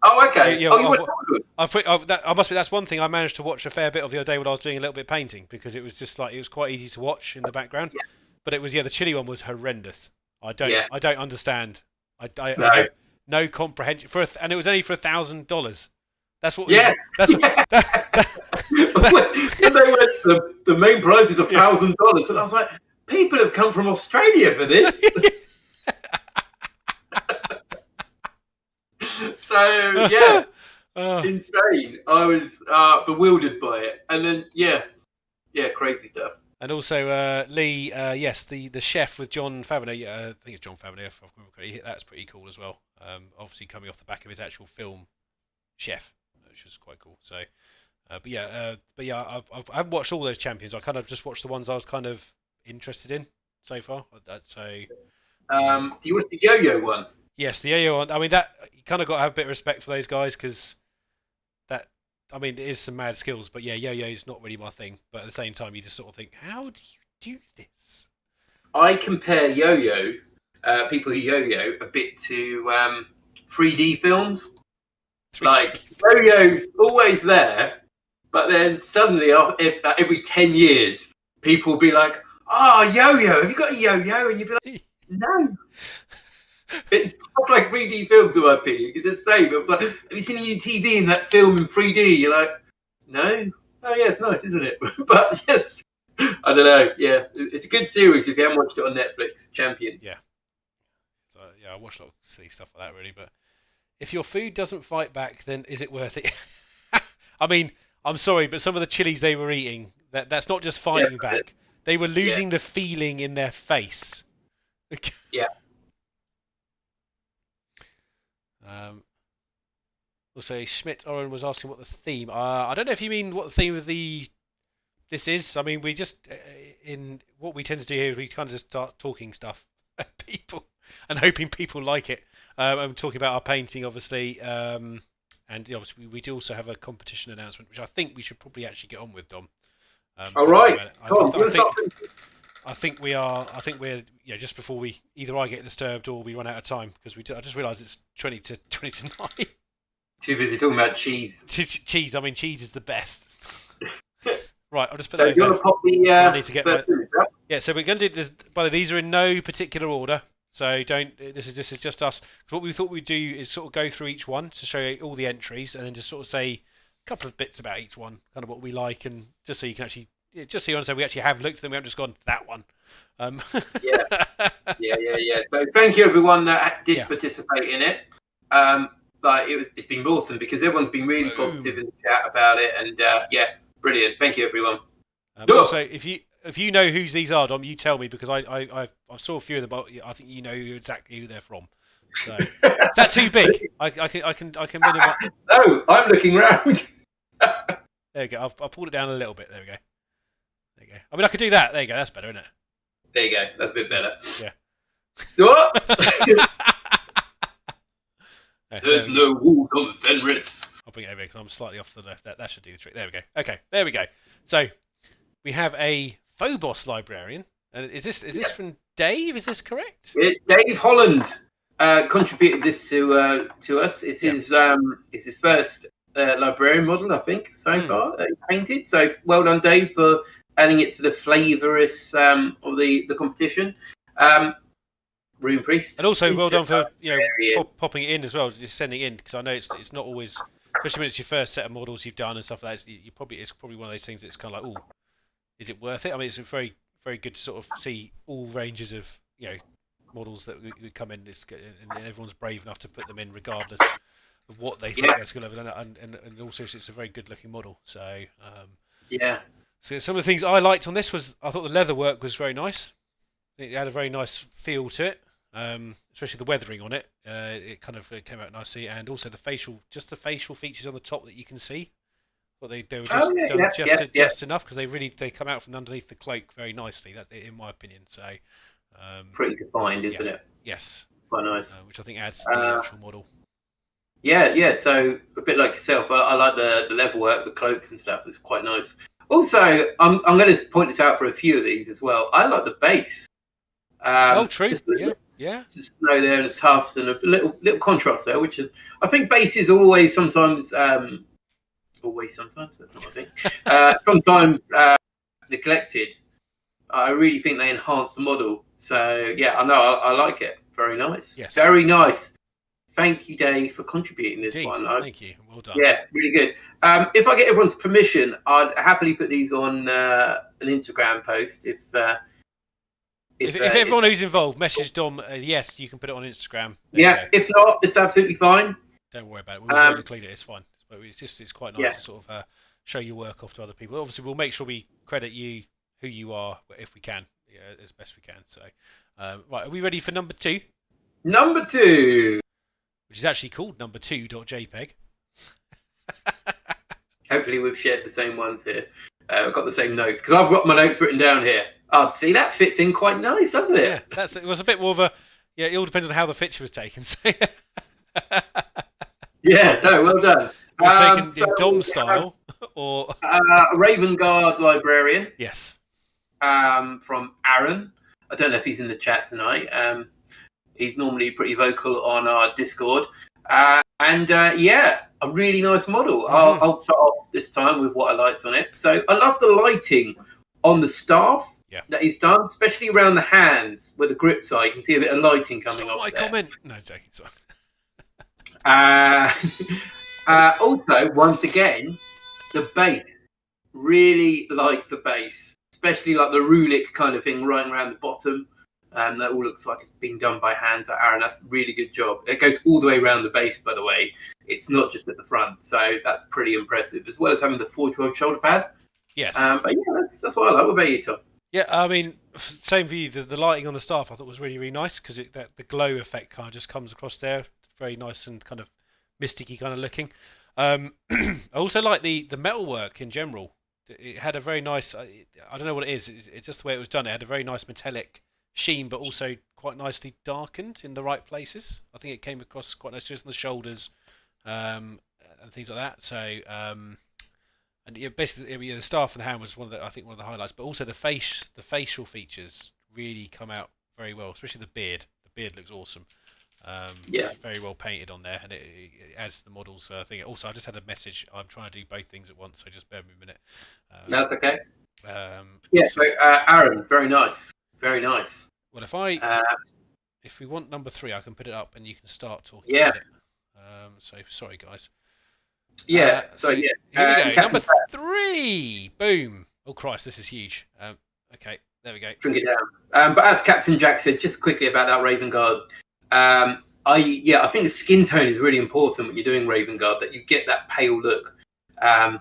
[SPEAKER 2] Oh, okay.
[SPEAKER 1] Yeah,
[SPEAKER 2] you watched
[SPEAKER 1] that's one thing I managed to watch a fair bit of the other day when I was doing a little bit of painting, because it was just like it was quite easy to watch in the background.
[SPEAKER 2] Yeah.
[SPEAKER 1] But it was the chili one was horrendous. I don't understand. I have no comprehension and it was only for $1,000. That's what.
[SPEAKER 2] Yeah.
[SPEAKER 1] That's
[SPEAKER 2] yeah. When they went, the main prize is $1,000, and I was like, people have come from Australia for this. So yeah, insane. I was bewildered by it, and then crazy stuff.
[SPEAKER 1] And also Lee, yes, the chef with John Favreau. I think it's John Favreau. That's pretty cool as well. Obviously coming off the back of his actual film, Chef, which is quite cool. So, I haven't watched all those champions. I kind of just watched the ones I was kind of interested in so far. So,
[SPEAKER 2] do you watch the yo-yo one?
[SPEAKER 1] Yes, the yo-yo one. I mean, that you kind of got to have a bit of respect for those guys, because that, I mean, it is some mad skills. But yeah, yo-yo's not really my thing. But at the same time, you just sort of think, how do you do this?
[SPEAKER 2] I compare yo-yo, people who yo-yo, a bit to 3D films. 3D. Like, yo-yo's always there, but then suddenly, every 10 years, people will be like, oh, yo-yo, have you got a yo-yo? And you'd be like, no. It's not like 3D films, in my opinion, because it's the same. It was like, have you seen a UTV in that film in 3D? You're like, No. Oh yeah, it's nice, isn't it? But yes, I don't know. Yeah, it's a good series if you haven't watched it on Netflix. Champions.
[SPEAKER 1] Yeah. So yeah, I watch a lot of silly stuff like that, really. But if your food doesn't fight back, then is it worth it? I mean, I'm sorry, but some of the chilies they were eating, that's not just fighting back. They were losing the feeling in their face.
[SPEAKER 2] Yeah.
[SPEAKER 1] Also, Schmidt Oren was asking what the theme. I don't know if you mean what the theme of this is. I mean, we just in what we tend to do here, we kind of just start talking stuff at people and hoping people like it. I'm talking about our painting, obviously, and obviously we do also have a competition announcement, which I think we should probably actually get on with, Dom.
[SPEAKER 2] All right.
[SPEAKER 1] I think we are. I think we're just before we either I get disturbed or we run out of time because I just realised it's 20 to 9.
[SPEAKER 2] Too busy talking about cheese.
[SPEAKER 1] Cheese. I mean, cheese is the best. Right, I'll just put
[SPEAKER 2] so
[SPEAKER 1] that.
[SPEAKER 2] So you want to pop the?
[SPEAKER 1] I need to get my... Yeah. So we're going to do this. By the way, these are in no particular order. So don't. This is just us. What we thought we'd do is sort of go through each one to show you all the entries, and then just sort of say a couple of bits about each one, kind of what we like, and just so you can actually. Just so you understand, we actually have looked at them. We haven't just gone that one.
[SPEAKER 2] Yeah. So thank you everyone that did participate in it. Like it's been awesome because everyone's been really positive in the chat about it, and brilliant. Thank you everyone.
[SPEAKER 1] Also, if you know whose these are, Dom, you tell me because I saw a few of them, but I think you know exactly who they're from. So is that too big? I can minimize.
[SPEAKER 2] No, I'm looking round.
[SPEAKER 1] There we go. I'll pull it down a little bit. There we go. There you go. I mean, I could do that. There you go. That's better, isn't it?
[SPEAKER 2] There you go. That's a bit better.
[SPEAKER 1] Yeah.
[SPEAKER 2] What? There's no walls on Fenris.
[SPEAKER 1] I'll bring it over because I'm slightly off to the left. That should do the trick. There we go. Okay, there we go. So we have a Phobos librarian. Is this from Dave? Is this correct?
[SPEAKER 2] Dave Holland contributed this to us. It's his first librarian model, I think, so far that he painted. So well done, Dave, for adding it to the flavorous of the competition. Rune Priest.
[SPEAKER 1] And also well done for popping it in as well, just sending it in, because I know it's not always, especially when it's your first set of models you've done and stuff like that. It's probably one of those things that's kind of like, oh, is it worth it? I mean, it's very very good to sort of see all ranges of models that we come in, and everyone's brave enough to put them in regardless of what they think their skill level, and also it's a very good looking model. So So some of the things I liked on this was I thought the leather work was very nice. It had a very nice feel to it, especially the weathering on it. It kind of came out nicely, and also the facial features on the top that you can see. Well, they were just just enough because they come out from underneath the cloak very nicely. That's in my opinion. So
[SPEAKER 2] pretty defined, isn't it?
[SPEAKER 1] Yes,
[SPEAKER 2] quite nice.
[SPEAKER 1] Which I think adds to the actual model.
[SPEAKER 2] Yeah. So a bit like yourself, I like the leather work, the cloak and stuff. It's quite nice. Also, I'm going to point this out for a few of these as well. I like the base.
[SPEAKER 1] True. Just
[SPEAKER 2] the snow there and the tufts and a little contrast there, which I think bases are always sometimes. Sometimes that's not a thing. Sometimes neglected. I really think they enhance the model. So yeah, I know I like it. Very nice.
[SPEAKER 1] Yes.
[SPEAKER 2] Very nice. Thank you, Dave, for contributing this one.
[SPEAKER 1] Thank you. Well done.
[SPEAKER 2] Yeah, really good. If I get everyone's permission, I'd happily put these on an Instagram post. If
[SPEAKER 1] everyone who's involved message Dom, yes, you can put it on Instagram.
[SPEAKER 2] If not, it's absolutely fine.
[SPEAKER 1] Don't worry about it. We'll include it. It's fine. But it's quite nice to sort of show your work off to other people. Obviously, we'll make sure we credit you, who you are, if we can, as best we can. So, right, are we ready for number 2?
[SPEAKER 2] Number 2.
[SPEAKER 1] Which is actually called number2.jpg.
[SPEAKER 2] Hopefully we've shared the same ones here. I've got the same notes, because I've got my notes written down here. Oh, see, that fits in quite nice, doesn't it?
[SPEAKER 1] Yeah, it was a bit more of a... Yeah, it all depends on how the picture was taken. So.
[SPEAKER 2] Yeah, no, well done.
[SPEAKER 1] It was taken in Dom style, or...
[SPEAKER 2] Raven Guard Librarian.
[SPEAKER 1] Yes.
[SPEAKER 2] From Aaron. I don't know if he's in the chat tonight. He's normally pretty vocal on our Discord. A really nice model. Mm-hmm. I'll start off this time with what I liked on it. So I love the lighting on the staff that he's done, especially around the hands where the grips are. You can see a bit of lighting coming off there.
[SPEAKER 1] Comment. No, joking. Sorry.
[SPEAKER 2] Also, once again, the base, really like the base, especially like the runic kind of thing running around the bottom. That all looks like it's being done by hand. So Aaron, that's a really good job. It goes all the way around the base, by the way. It's not just at the front, so that's pretty impressive. As well as having the 40-12 shoulder pad.
[SPEAKER 1] Yes.
[SPEAKER 2] But yeah, that's what I like. What about you, Tom?
[SPEAKER 1] Yeah, I mean, same for you. The lighting on the staff I thought was really, really nice because the glow effect kind of just comes across there. Very nice and kind of mysticky kind of looking. I also like the metalwork in general. It had a very nice. I don't know what it is. It's just the way it was done. It had a very nice metallic sheen, but also quite nicely darkened in the right places. I think it came across quite nicely just on the shoulders and things like that. So. And yeah, basically, the staff and the hand was one of the highlights, but also the facial features really come out very well, especially the beard. The beard looks awesome. Very well painted on there, and it adds to the models thing. Also, I just had a message. I'm trying to do both things at once, so just bear with me a minute.
[SPEAKER 2] That's okay. So Aaron, very nice, very nice.
[SPEAKER 1] Well, if we want number 3, I can put it up, and you can start talking.
[SPEAKER 2] Yeah.
[SPEAKER 1] About it. So sorry, guys.
[SPEAKER 2] Yeah.
[SPEAKER 1] Here we go. Number 3. Boom. Oh Christ, this is huge. Okay, there we go.
[SPEAKER 2] Drink it down. But as Captain Jack said, just quickly about that Raven Guard. I think the skin tone is really important when you're doing Raven Guard. That you get that pale look. Yes.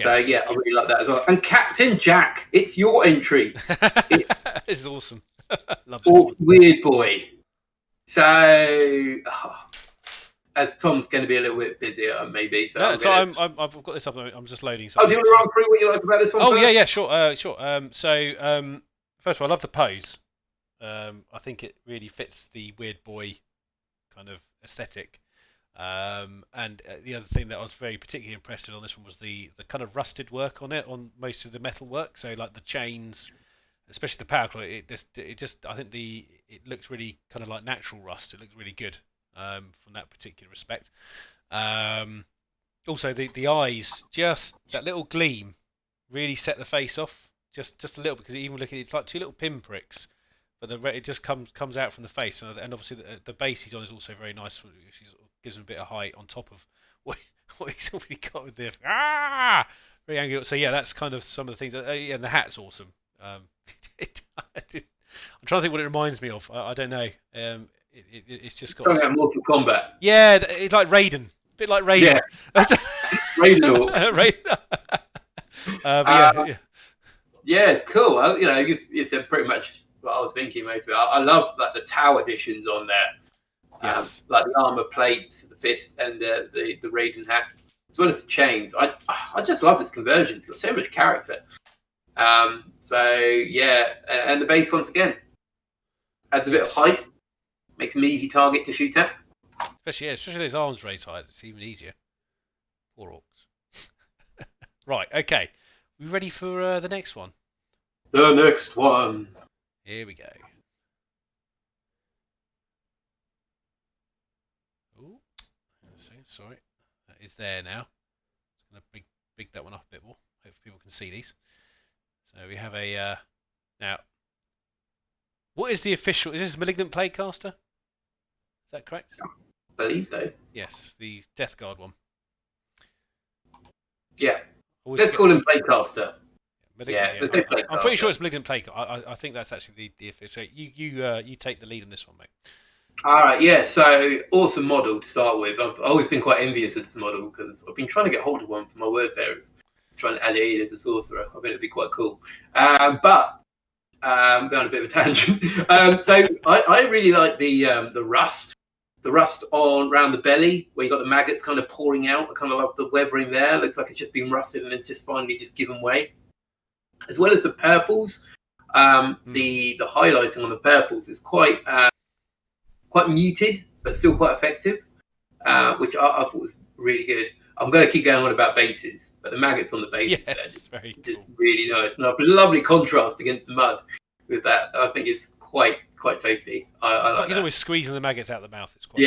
[SPEAKER 2] So yeah, I really like that as well. And Captain Jack, it's your entry.
[SPEAKER 1] This is awesome. Love
[SPEAKER 2] it. Weird boy. So. As Tom's going to be a little bit busier, maybe. So I've
[SPEAKER 1] got this up. I'm just loading.
[SPEAKER 2] Do you want to run through what you like about this one?
[SPEAKER 1] Oh, first? Sure. So, first of all, I love the pose. I think it really fits the weird boy kind of aesthetic. And the other thing that I was very particularly impressed with on this one was the kind of rusted work on it, on most of the metal work. So, like the chains, especially the power claw. I think it looks really kind of like natural rust. It looks really good. From that particular respect. Also, the eyes, just that little gleam, really set the face off. Just a little, because even looking, it's like 2 little pinpricks, but it just comes out from the face, and obviously the base he's on is also very nice. She gives him a bit of height on top of what he's already got with the very angry. So yeah, that's kind of some of the things. And the hat's awesome. I'm trying to think what it reminds me of. I don't know. It's just got
[SPEAKER 2] something like Mortal Kombat.
[SPEAKER 1] Yeah, it's like Raiden, a bit like Raiden.
[SPEAKER 2] Yeah, Raiden. Yeah, it's cool. You've said pretty much what I was thinking, mate. I love like the Tau additions on there. Yes. Like the armor plates, the fist, and the Raiden hat, as well as the chains. I just love this conversion. It's got so much character. So yeah, and the base once again adds a bit of height. Makes him an easy target to shoot at.
[SPEAKER 1] Especially those arms raised high, it's even easier. Poor orcs. Right, okay. We ready for the next one?
[SPEAKER 2] The next one.
[SPEAKER 1] Here we go. Oh, sorry. That is there now. I'm going to big that one up a bit more. Hopefully people can see these. So we have a... now, what is the official... Is this Malignant Plaguecaster? Is that correct?
[SPEAKER 2] I believe so.
[SPEAKER 1] Yes, the Death Guard one.
[SPEAKER 2] Yeah. Let's call him Plaguecaster.
[SPEAKER 1] Yeah, let's say Plaguecaster. I'm pretty sure it's Malignant Plaguecaster. I think that's actually the official. So you take the lead on this one, mate. All
[SPEAKER 2] right, yeah. So awesome model to start with. I've always been quite envious of this model because I've been trying to get hold of one for my word bearers, trying to add it in as a sorcerer. I think it'd be quite cool. But going on a bit of a tangent. So I really like the rust. The rust around the belly, where you got the maggots kind of pouring out. I kind of love the weathering there. Looks like it's just been rusted and it's just finally just given way. As well as the purples, the highlighting on the purples is quite muted, but still quite effective, which I thought was really good. I'm going to keep going on about bases, but the maggots on the base is really nice. And a lovely contrast against the mud with that. I think it's quite tasty.
[SPEAKER 1] It's like he's always squeezing the maggots out of the mouth. It's quite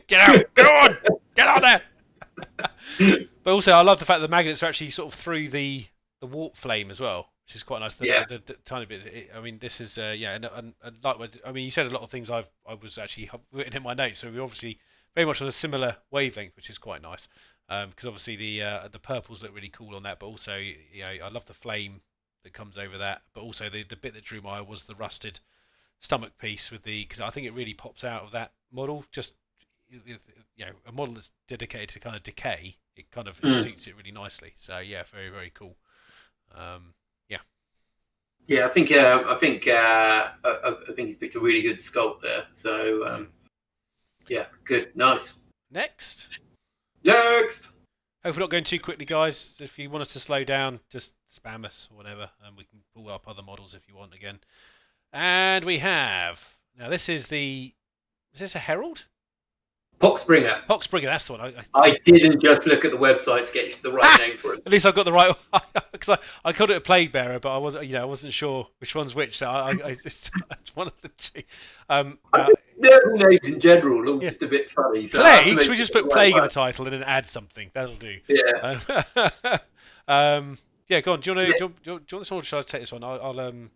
[SPEAKER 1] Get out! Go on! Get out there! But also, I love the fact that the maggots are actually sort of through the warp flame as well, which is quite nice. The tiny bit. This is and likewise. I mean, you said a lot of things I was actually written in my notes, so we're obviously very much on a similar wavelength, which is quite nice. because obviously the purples look really cool on that, but also I love the flame that comes over that, but also the bit that drew my eye was the rusted stomach piece because I think it really pops out of that model. Just a model that's dedicated to kind of decay, it kind of suits it really nicely. So yeah, very very cool. Yeah.
[SPEAKER 2] Yeah, I think he's picked a really good sculpt there. So yeah, good, nice.
[SPEAKER 1] Next.
[SPEAKER 2] Next.
[SPEAKER 1] Hope we're not going too quickly, guys. If you want us to slow down, just spam us or whatever, and we can pull up other models if you want again. And we have now. Is this a Herald?
[SPEAKER 2] Poxbringer.
[SPEAKER 1] Poxbringer, that's the one.
[SPEAKER 2] I didn't just look at the website to get the right name for it.
[SPEAKER 1] At least I got the right one, because I called it a Plague Bearer, but I wasn't sure which one's which. So it's one of the two.
[SPEAKER 2] Nerval names in general look just a bit funny. So
[SPEAKER 1] Plague? Should we just put Plague in the title and then add something? That'll do.
[SPEAKER 2] Yeah.
[SPEAKER 1] Yeah, go on. Do you want this one, or should I take this one?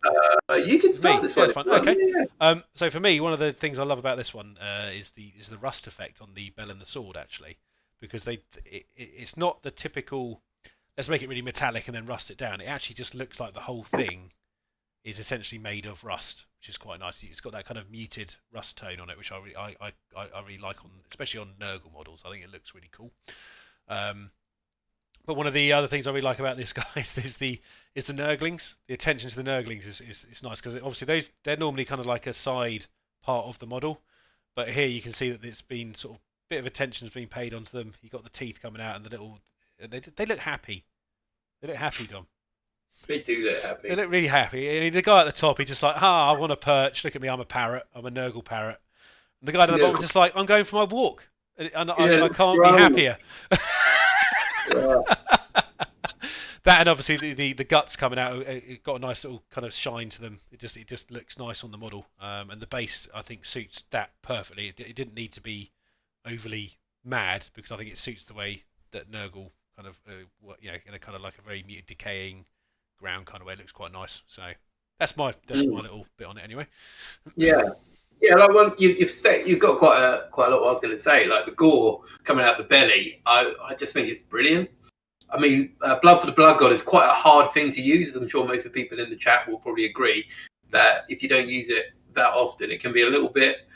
[SPEAKER 2] You can start this one.
[SPEAKER 1] That's fine. Okay. Yeah. So for me, one of the things I love about this one is the rust effect on the bell and the sword, actually, because it's not the typical. Let's make it really metallic and then rust it down. It actually just looks like the whole thing is essentially made of rust, which is quite nice. It's got that kind of muted rust tone on it, which I really like especially on Nurgle models. I think it looks really cool. But one of the other things I really like about this, guys, is the Nurglings. The attention to the Nurglings is nice, because obviously they're normally kind of like a side part of the model, but here you can see that it's been sort of bit of attention's been paid onto them. You got the teeth coming out and the little. They look happy. They look happy, Dom.
[SPEAKER 2] They do look happy.
[SPEAKER 1] They look really happy. And the guy at the top, he's just like, I want a perch. Look at me, I'm a parrot. I'm a Nurgle parrot. And the guy at the bottom is just like, I'm going for my walk. And I can't be happier. That, and obviously the guts coming out, it got a nice little kind of shine to them. It just looks nice on the model, and the base I think suits that perfectly. It didn't need to be overly mad, because I think it suits the way that Nurgle kind of in a kind of like a very muted decaying ground kind of way. It looks quite nice. So that's my little bit on it anyway.
[SPEAKER 2] Yeah. Like you've got quite a lot. What I was going to say, like the gore coming out the belly, I just think it's brilliant. I mean, Blood for the Blood God is quite a hard thing to use. I'm sure most of the people in the chat will probably agree that if you don't use it that often, it can be a little bit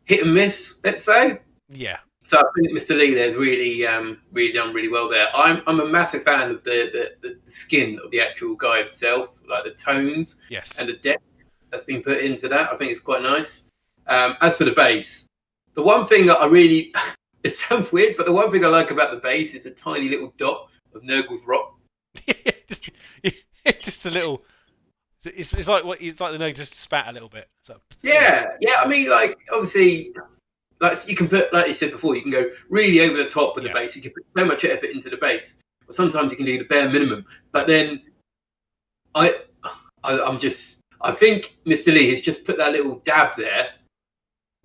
[SPEAKER 2] hit and miss, let's say.
[SPEAKER 1] Yeah.
[SPEAKER 2] So I think Mr. Lee there's really done really well there. I'm a massive fan of the skin of the actual guy himself, like the tones and the depth that's been put into that. I think it's quite nice. As for the base, the one thing that I really it sounds weird, but the one thing I like about the base is the tiny little dot of Nurgle's rock.
[SPEAKER 1] just a little. It's like the Nurgle just spat a little bit. So.
[SPEAKER 2] Yeah. I mean, like obviously, like you can put, like you said before, you can go really over the top with the base. You can put so much effort into the base, but sometimes you can do the bare minimum. But then, I think Mr. Lee has just put that little dab there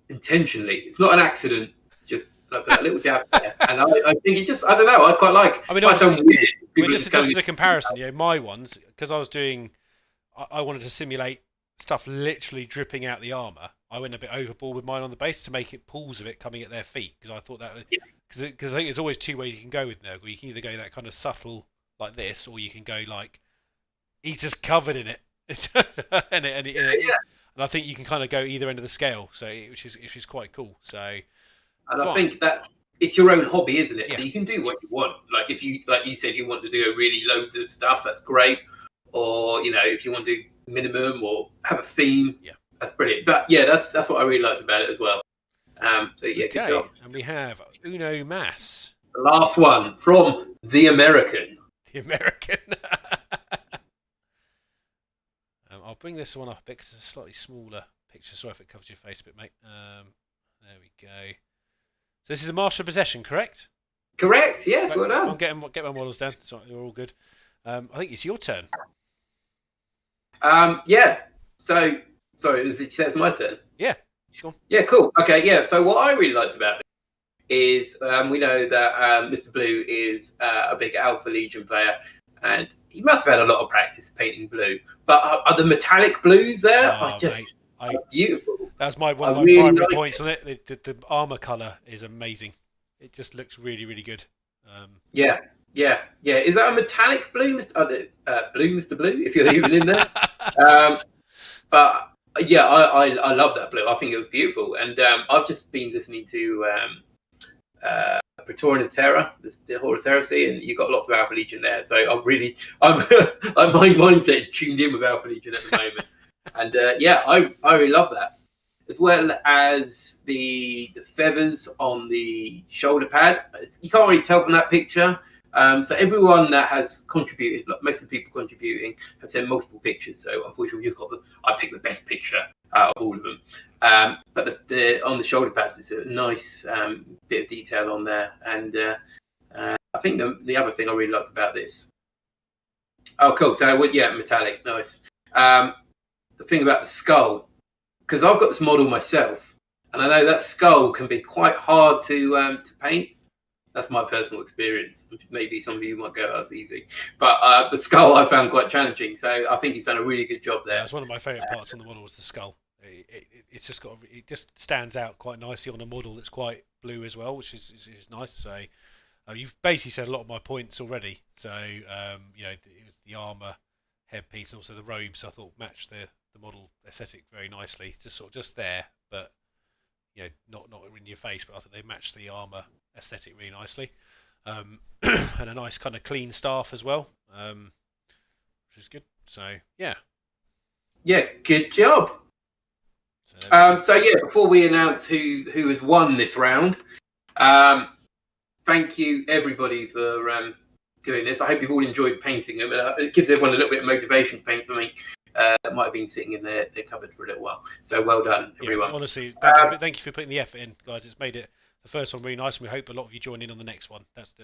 [SPEAKER 2] intentionally. It's not an accident. It's just put that little dab there, and I think it just, I don't know. I quite like.
[SPEAKER 1] I mean, just as a comparison, my ones, because I was doing, I wanted to simulate stuff literally dripping out the armor. I went a bit overboard with mine on the base to make it pools of it coming at their feet, because I thought that because I think there's always two ways you can go with Nurgle. You can either go that kind of subtle like this, or you can go like he's just covered in it. and I think you can kind of go either end of the scale, so which is quite cool. So,
[SPEAKER 2] and I think it's your own hobby, isn't it? Yeah. So you can do what you want. Like if you, like you said, you want to do really loads of stuff, that's great. Or if you want to do minimum or have a theme, that's brilliant. But yeah, that's what I really liked about it as well. So yeah, good job.
[SPEAKER 1] And we have Uno Mas,
[SPEAKER 2] the last one from the American.
[SPEAKER 1] The American. I'll bring this one up a bit because it's a slightly smaller picture. Sorry if it covers your face a bit, mate. There we go. So this is a Master of Possession, correct?
[SPEAKER 2] Correct. Yes. Well done.
[SPEAKER 1] I'll get my models down. So we're all good. I think it's your turn.
[SPEAKER 2] Yeah. So sorry, it says my turn.
[SPEAKER 1] Yeah. Cool.
[SPEAKER 2] Yeah. Cool. Okay. Yeah. So what I really liked about it is we know that Mr. Blue is a big Alpha Legion player, and he must have had a lot of practice painting blue. But are the metallic blues there? Beautiful.
[SPEAKER 1] That's one of my primary points on it. The armor color is amazing. It just looks really, really good.
[SPEAKER 2] Yeah. Is that a metallic blue, Mr. Blue? If you're even in there. But yeah, I love that blue. I think it was beautiful, and I've just been listening to Praetorian of Terror, the Horus Heresy, and you've got lots of Alpha Legion there. So I'm my mindset is tuned in with Alpha Legion at the moment, and I really love that, as well as the feathers on the shoulder pad. You can't really tell from that picture. So everyone that has contributed, like most of the people contributing, have sent multiple pictures. So unfortunately, I picked the best picture out of all of them. But on the shoulder pads, it's a nice bit of detail on there. And I think the other thing I really liked about this. Oh, cool. So metallic, nice. The thing about the skull, because I've got this model myself, and I know that skull can be quite hard to paint. That's my personal experience. Maybe some of you might go, that's easy. But the skull I found quite challenging. So I think he's done a really good job there.
[SPEAKER 1] That's one of my favourite parts on the model was the skull. It's just it just stands out quite nicely on a model that's quite blue as well, which is nice. So you've basically said a lot of my points already. So it was the armour, headpiece, and also the robes I thought matched the model aesthetic very nicely. Just there, but not in your face, but I think they matched the armour aesthetic really nicely, and a nice kind of clean staff as well, which is good. So yeah,
[SPEAKER 2] good job. Before we announce who has won this round, thank you everybody for doing this. I hope you've all enjoyed painting them. It gives everyone a little bit of motivation to paint something that might have been sitting in their cupboard for a little while. So well done, everyone.
[SPEAKER 1] Yeah, honestly, thank you for putting the effort in, guys. It's made it the first one really nice, and we hope a lot of you join in on the next one. That's the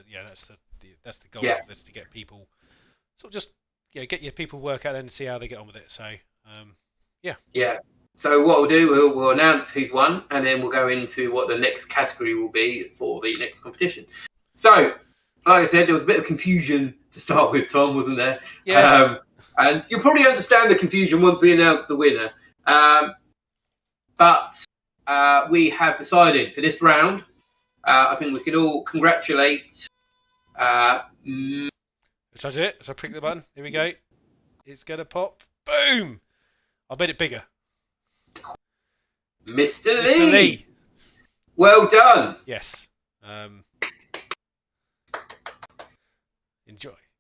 [SPEAKER 1] goal of this, to get people get your people work out and see how they get on with it. So yeah.
[SPEAKER 2] So what we'll do, we'll announce who's won, and then we'll go into what the next category will be for the next competition. So, like I said, there was a bit of confusion to start with, Tom, wasn't there?
[SPEAKER 1] Yes.
[SPEAKER 2] And you'll probably understand the confusion once we announce the winner. But we have decided for this round, I think we could all congratulate.
[SPEAKER 1] Should I do it? Should I prick the button? Here we go. It's going to pop. Boom! I made it bigger.
[SPEAKER 2] Mr. Lee. Well done.
[SPEAKER 1] Yes.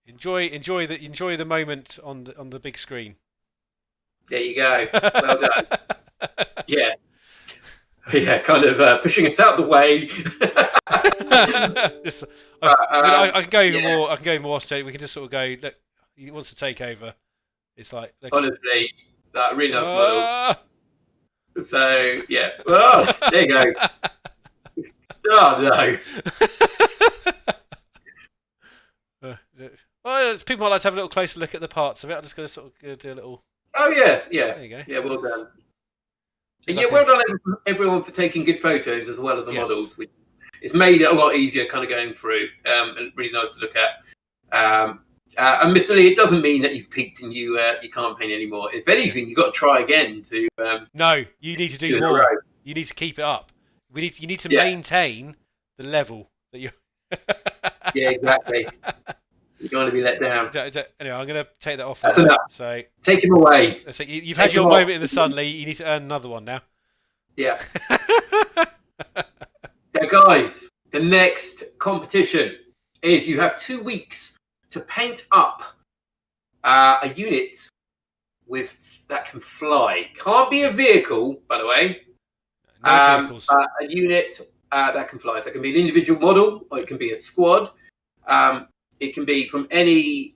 [SPEAKER 1] Enjoy the moment on the big screen.
[SPEAKER 2] There you go. Well done. Yeah, kind of pushing us out the way.
[SPEAKER 1] I can go even more. I can go even more straight. We can just sort of go. Look, he wants to take over. It's like
[SPEAKER 2] honestly, that really nice model. So yeah, there you go. Oh
[SPEAKER 1] no. Well, people might like to have a little closer look at the parts of it. I'm just going to sort of do a little.
[SPEAKER 2] Oh yeah.
[SPEAKER 1] There you go.
[SPEAKER 2] Yeah, well done. And well done everyone for taking good photos as well as the models. It's made it a lot easier kind of going through, and really nice to look at. And Mr. Lee, it doesn't mean that you've peaked and you can't paint anymore. If anything, you've got to try again to.
[SPEAKER 1] No, you need to do more. You need to keep it up. You need to maintain the level that you.
[SPEAKER 2] Yeah, exactly. You don't want to be let down.
[SPEAKER 1] Anyway, I'm going to take that off.
[SPEAKER 2] That's enough.
[SPEAKER 1] So
[SPEAKER 2] take him away.
[SPEAKER 1] So you've had your moment in the sun, Lee. You need to earn another one now.
[SPEAKER 2] Yeah. So, guys, the next competition is you have 2 weeks to paint up a unit that can fly. Can't be a vehicle, by the way.
[SPEAKER 1] No vehicles.
[SPEAKER 2] A unit that can fly. So it can be an individual model, or it can be a squad. It can be from any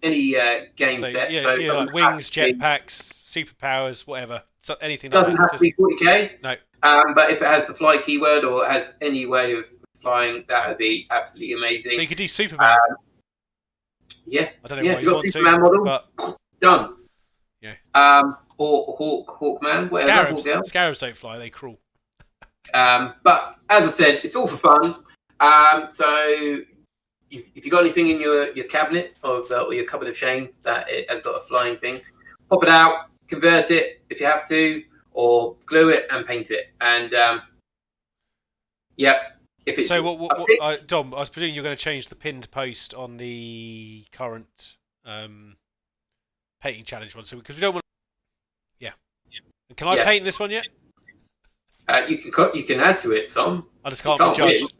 [SPEAKER 2] game set.
[SPEAKER 1] Yeah, like wings, jetpacks, superpowers, whatever. So anything.
[SPEAKER 2] Doesn't have to be 40k.
[SPEAKER 1] No.
[SPEAKER 2] But if it has the fly keyword or has any way of flying, that would be absolutely amazing.
[SPEAKER 1] So you could do Superman.
[SPEAKER 2] Yeah.
[SPEAKER 1] I don't know why
[SPEAKER 2] you got Superman model.
[SPEAKER 1] But...
[SPEAKER 2] Done.
[SPEAKER 1] Yeah.
[SPEAKER 2] Or Hawkman, whatever.
[SPEAKER 1] Scarabs don't fly; they crawl.
[SPEAKER 2] But as I said, it's all for fun. So if you got anything in your cabinet or your cupboard of shame that it has got a flying thing, pop it out, convert it if you have to, or glue it and paint it. And If it's
[SPEAKER 1] So Dom, I was presuming you're going to change the pinned post on the current painting challenge one. So because we don't want. Yeah. Can I paint this one yet?
[SPEAKER 2] You can add to it, Tom.
[SPEAKER 1] I just can't be judged.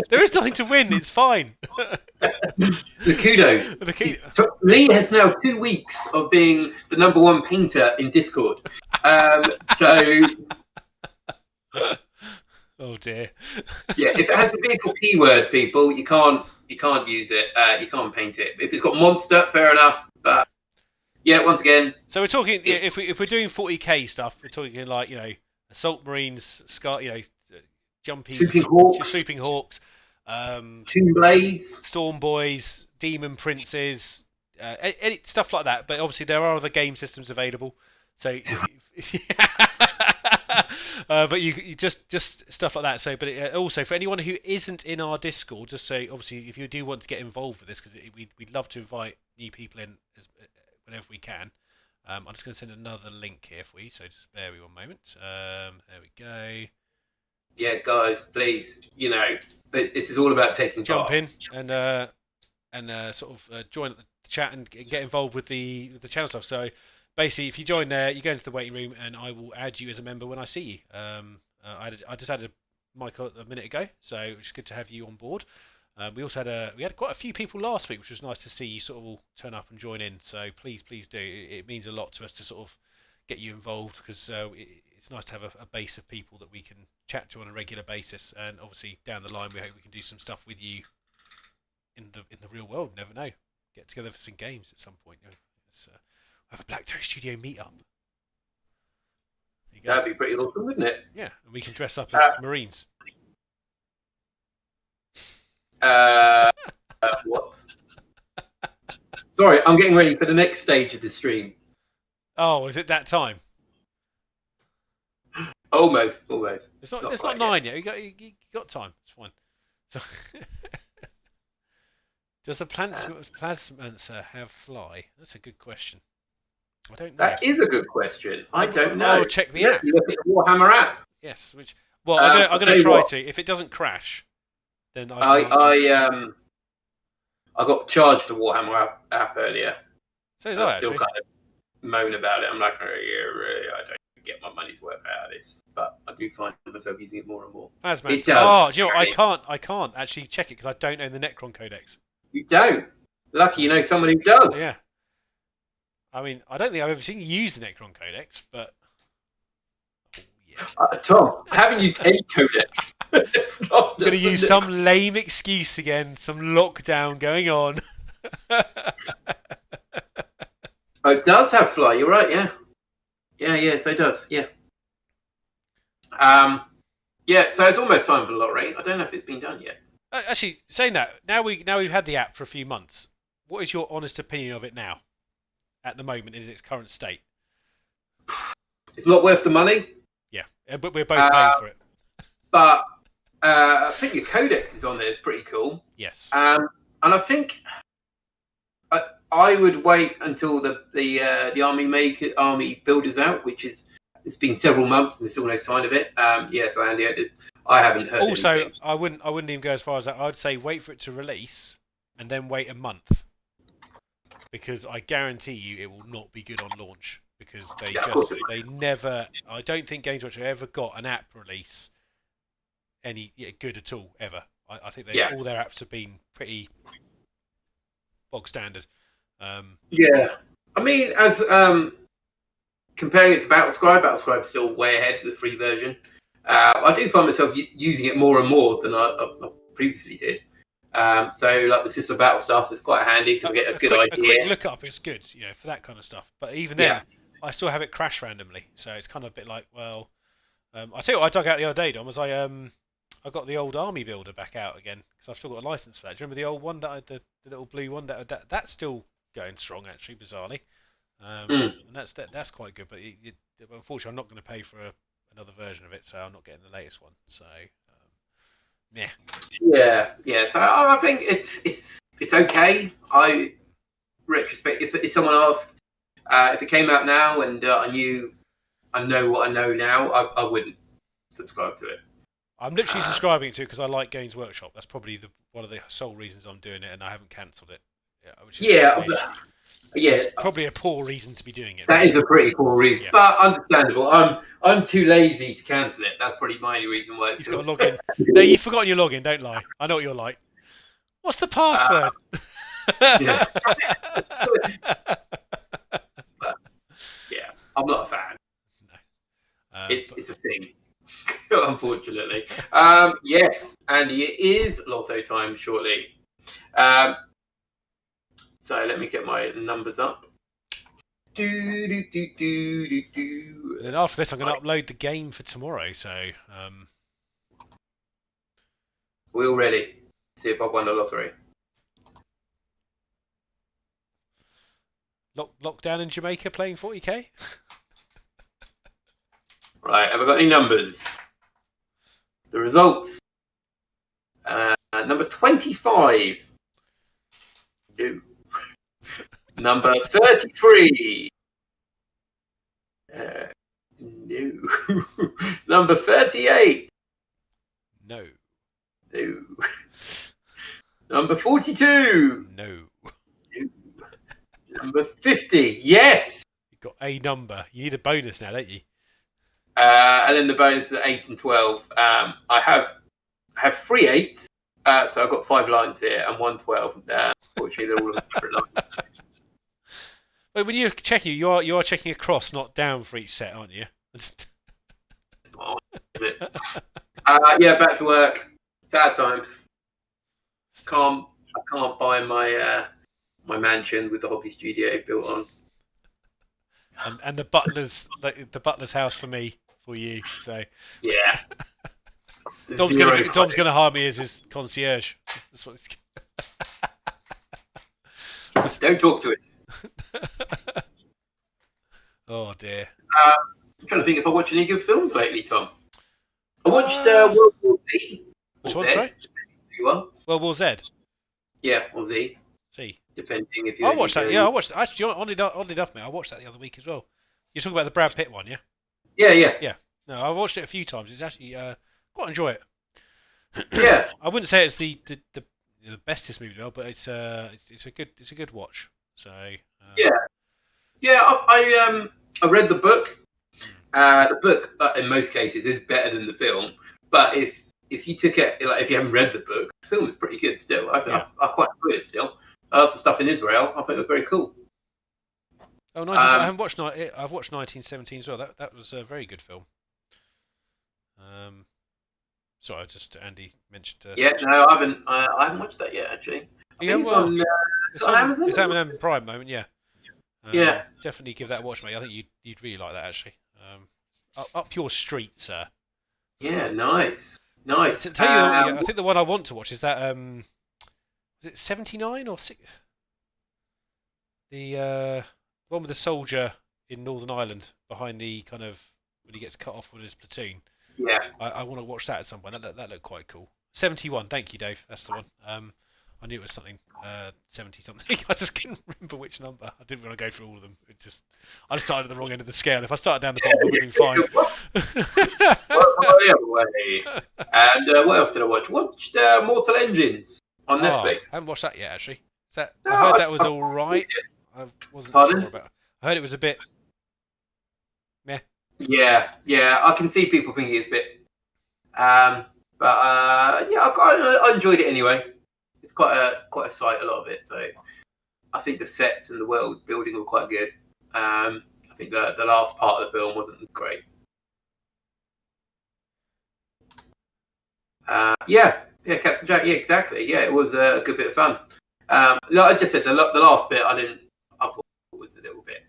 [SPEAKER 1] There is nothing to win. It's fine.
[SPEAKER 2] The kudos. Lee has now 2 weeks of being the #1 painter in Discord. So.
[SPEAKER 1] Oh dear.
[SPEAKER 2] Yeah, if it has a vehicle keyword, people, you can't use it. You can't paint it. If it's got monster, fair enough. But yeah, once again.
[SPEAKER 1] So we're talking. If we're doing 40k stuff, we're talking like assault marines, jumping, swooping hawks,
[SPEAKER 2] Tomb blades,
[SPEAKER 1] storm boys, demon princes, any stuff like that. But obviously there are other game systems available. So. But you just stuff like that. So, but also for anyone who isn't in our Discord, just say obviously if you do want to get involved with this, because we'd love to invite new people in whenever we can. I'm just going to send another link here for you. So just bear with me one moment. There we go.
[SPEAKER 2] Yeah, guys, please. This is all about taking
[SPEAKER 1] jump
[SPEAKER 2] part.
[SPEAKER 1] in and sort of join the chat and get involved with the channel stuff. So. Basically, if you join there, you go into the waiting room, and I will add you as a member when I see you. I just added Michael a minute ago, so it's good to have you on board. We also had quite a few people last week, which was nice to see you sort of all turn up and join in. So please do. It means a lot to us to sort of get you involved because it's nice to have a base of people that we can chat to on a regular basis. And obviously down the line, we hope we can do some stuff with you in the real world. You never know. Get together for some games at some point. Have a Black Toe Studio meetup.
[SPEAKER 2] That'd be pretty awesome, wouldn't it?
[SPEAKER 1] Yeah, and we can dress up as Marines.
[SPEAKER 2] What? Sorry, I'm getting ready for the next stage of the stream.
[SPEAKER 1] Oh, is it that time?
[SPEAKER 2] Almost.
[SPEAKER 1] It's not 9 yet. You got time. It's fine. So does the plasmancer have fly? That's a good question. I don't know.
[SPEAKER 2] That is a good question. I don't know.
[SPEAKER 1] I'll check the app.
[SPEAKER 2] You look at the Warhammer app.
[SPEAKER 1] Yes, I'm going to try to. If it doesn't crash, then
[SPEAKER 2] I got charged a Warhammer app earlier.
[SPEAKER 1] So did I
[SPEAKER 2] still
[SPEAKER 1] actually.
[SPEAKER 2] kind of moan about it. I'm like, really, I don't get my money's worth out of this, but I do find myself using it more and more.
[SPEAKER 1] It does. Oh, do you know what? I can't actually check it because I don't own the Necron Codex.
[SPEAKER 2] You don't? Lucky you know someone who does.
[SPEAKER 1] Yeah. I mean, I don't think I've ever seen you use the Necron Codex, but... Oh, yeah.
[SPEAKER 2] Tom, I haven't used any codex.
[SPEAKER 1] I'm going to use some lame excuse again, some lockdown going on.
[SPEAKER 2] It does have fly, you're right, yeah. Yes, it does, yeah. Yeah, so it's almost time for the lottery. I don't know if it's been done yet.
[SPEAKER 1] Actually, saying that, now we've had the app for a few months, what is your honest opinion of it now? At the moment, in its current state?
[SPEAKER 2] It's not worth the money.
[SPEAKER 1] Yeah, but we're both paying for it.
[SPEAKER 2] But I think your codex is on there. It's pretty cool.
[SPEAKER 1] Yes.
[SPEAKER 2] And I think I would wait until the army builder's out, which it's been several months and there's still no sign of it. So Andy, I haven't heard.
[SPEAKER 1] Also,
[SPEAKER 2] anything.
[SPEAKER 1] I wouldn't even go as far as that. I'd say wait for it to release and then wait a month. Because I guarantee you it will not be good on launch because they never. I don't think Games Workshop ever got an app release any good at all ever. I think all their apps have been pretty bog standard.
[SPEAKER 2] Yeah, I mean, as comparing it to Battlescribe's still way ahead of the free version. I do find myself using it more and more than I previously did. So like the system battle stuff is quite handy because I get a good idea.
[SPEAKER 1] A quick look up is good, for that kind of stuff. But even then, I still have it crash randomly, so it's kind of a bit like, well, I tell you what I dug out the other day, Dom, was I got the old army builder back out again because I've still got a license for that. Do you remember the old one that the little blue one that's still going strong actually, bizarrely, and that's quite good. But unfortunately, I'm not going to pay for another version of it, so I'm not getting the latest one. So.
[SPEAKER 2] Yeah. So I think it's okay. Retrospect. If someone asked if it came out now and I know what I know now, I wouldn't subscribe to it.
[SPEAKER 1] I'm literally subscribing it to because I like Games Workshop. That's probably one of the sole reasons I'm doing it, and I haven't cancelled it. Which is probably a poor reason to be doing it.
[SPEAKER 2] That is a pretty poor reason, but understandable. I'm too lazy to cancel it. That's probably my only reason why.
[SPEAKER 1] He's got to log in. No, you've forgotten your login. Don't lie. I know what you're like. What's the password?
[SPEAKER 2] Yeah. Yeah, I'm not a fan. No. It's a thing, unfortunately. Yes, Andy, it is lotto time shortly. So let me get my numbers up. And
[SPEAKER 1] then after this, I'm going to upload the game for tomorrow. So
[SPEAKER 2] we're all ready. See if I've won the lottery.
[SPEAKER 1] Lockdown in Jamaica playing 40k.
[SPEAKER 2] Right, have I got any numbers? The results. Number 25. No. Number 33. No. Number 38.
[SPEAKER 1] No.
[SPEAKER 2] No. Number 42.
[SPEAKER 1] No.
[SPEAKER 2] Number 50. Yes.
[SPEAKER 1] You've got a number. You need a bonus now, don't you?
[SPEAKER 2] And then the bonus is 8 and 12. I have 3 8s. So I've got 5 lines here and 1 12. Unfortunately, they're all on different lines.
[SPEAKER 1] Wait, when you're checking, you are checking across, not down for each set, aren't you?
[SPEAKER 2] Yeah, back to work. Sad times. I can't buy my my mansion with the hobby studio built on.
[SPEAKER 1] And the butler's house for you. So
[SPEAKER 2] yeah.
[SPEAKER 1] Dom's going to hire me as his concierge. That's what
[SPEAKER 2] Don't talk to it.
[SPEAKER 1] Oh dear.
[SPEAKER 2] I'm trying to think if I watched any good films lately, Tom. I watched World War Z.
[SPEAKER 1] Which one, sorry? World War Z.
[SPEAKER 2] Yeah, or Z.
[SPEAKER 1] Z.
[SPEAKER 2] Depending if you.
[SPEAKER 1] I watched that. Yeah, I watched. Actually, oddly enough, mate, I watched that the other week as well. You're talking about the Brad Pitt one, yeah?
[SPEAKER 2] Yeah.
[SPEAKER 1] No, I watched it a few times. It's actually quite enjoy it.
[SPEAKER 2] Yeah.
[SPEAKER 1] I wouldn't say it's the bestest movie, but it's a good watch. So.
[SPEAKER 2] Yeah. I read the book. The book, in most cases, is better than the film. But if you took it, like if you haven't read the book, the film is pretty good still. I quite enjoy it still. I love the stuff in Israel. I think it was very cool.
[SPEAKER 1] Oh, I haven't watched it. I've watched 1917 as well. That was a very good film. Sorry, Andy mentioned.
[SPEAKER 2] Yeah, no, I haven't watched that yet actually. It's on Amazon.
[SPEAKER 1] It's on Amazon Prime moment, yeah.
[SPEAKER 2] Yeah.
[SPEAKER 1] Definitely give that a watch, mate. I think you'd really like that actually. Up your street, sir.
[SPEAKER 2] Yeah, nice. I
[SPEAKER 1] think the one I want to watch is that was it 79 or 6? The one with the soldier in Northern Ireland behind the kind of when he gets cut off with his platoon.
[SPEAKER 2] Yeah.
[SPEAKER 1] I want to watch that at some point. That looked quite cool. 71. Thank you, Dave. That's the one. I knew it was something 70 something. I just couldn't remember which number. I didn't want to go through all of them. I started at the wrong end of the scale. If I started down the bottom, I would have been fine.
[SPEAKER 2] The other way. And what else did I watch? Watched Mortal Engines on Netflix.
[SPEAKER 1] I haven't watched that yet, actually. I heard that was all right. I wasn't sure about it. I heard it was a bit meh.
[SPEAKER 2] Yeah. I can see people thinking it's a bit. I enjoyed it anyway. It's quite a sight, a lot of it. So I think the sets and the world building were quite good. I think the last part of the film wasn't as great. Captain Jack. Yeah, exactly. Yeah, it was a good bit of fun. Like I just said, the last bit I thought it was a little bit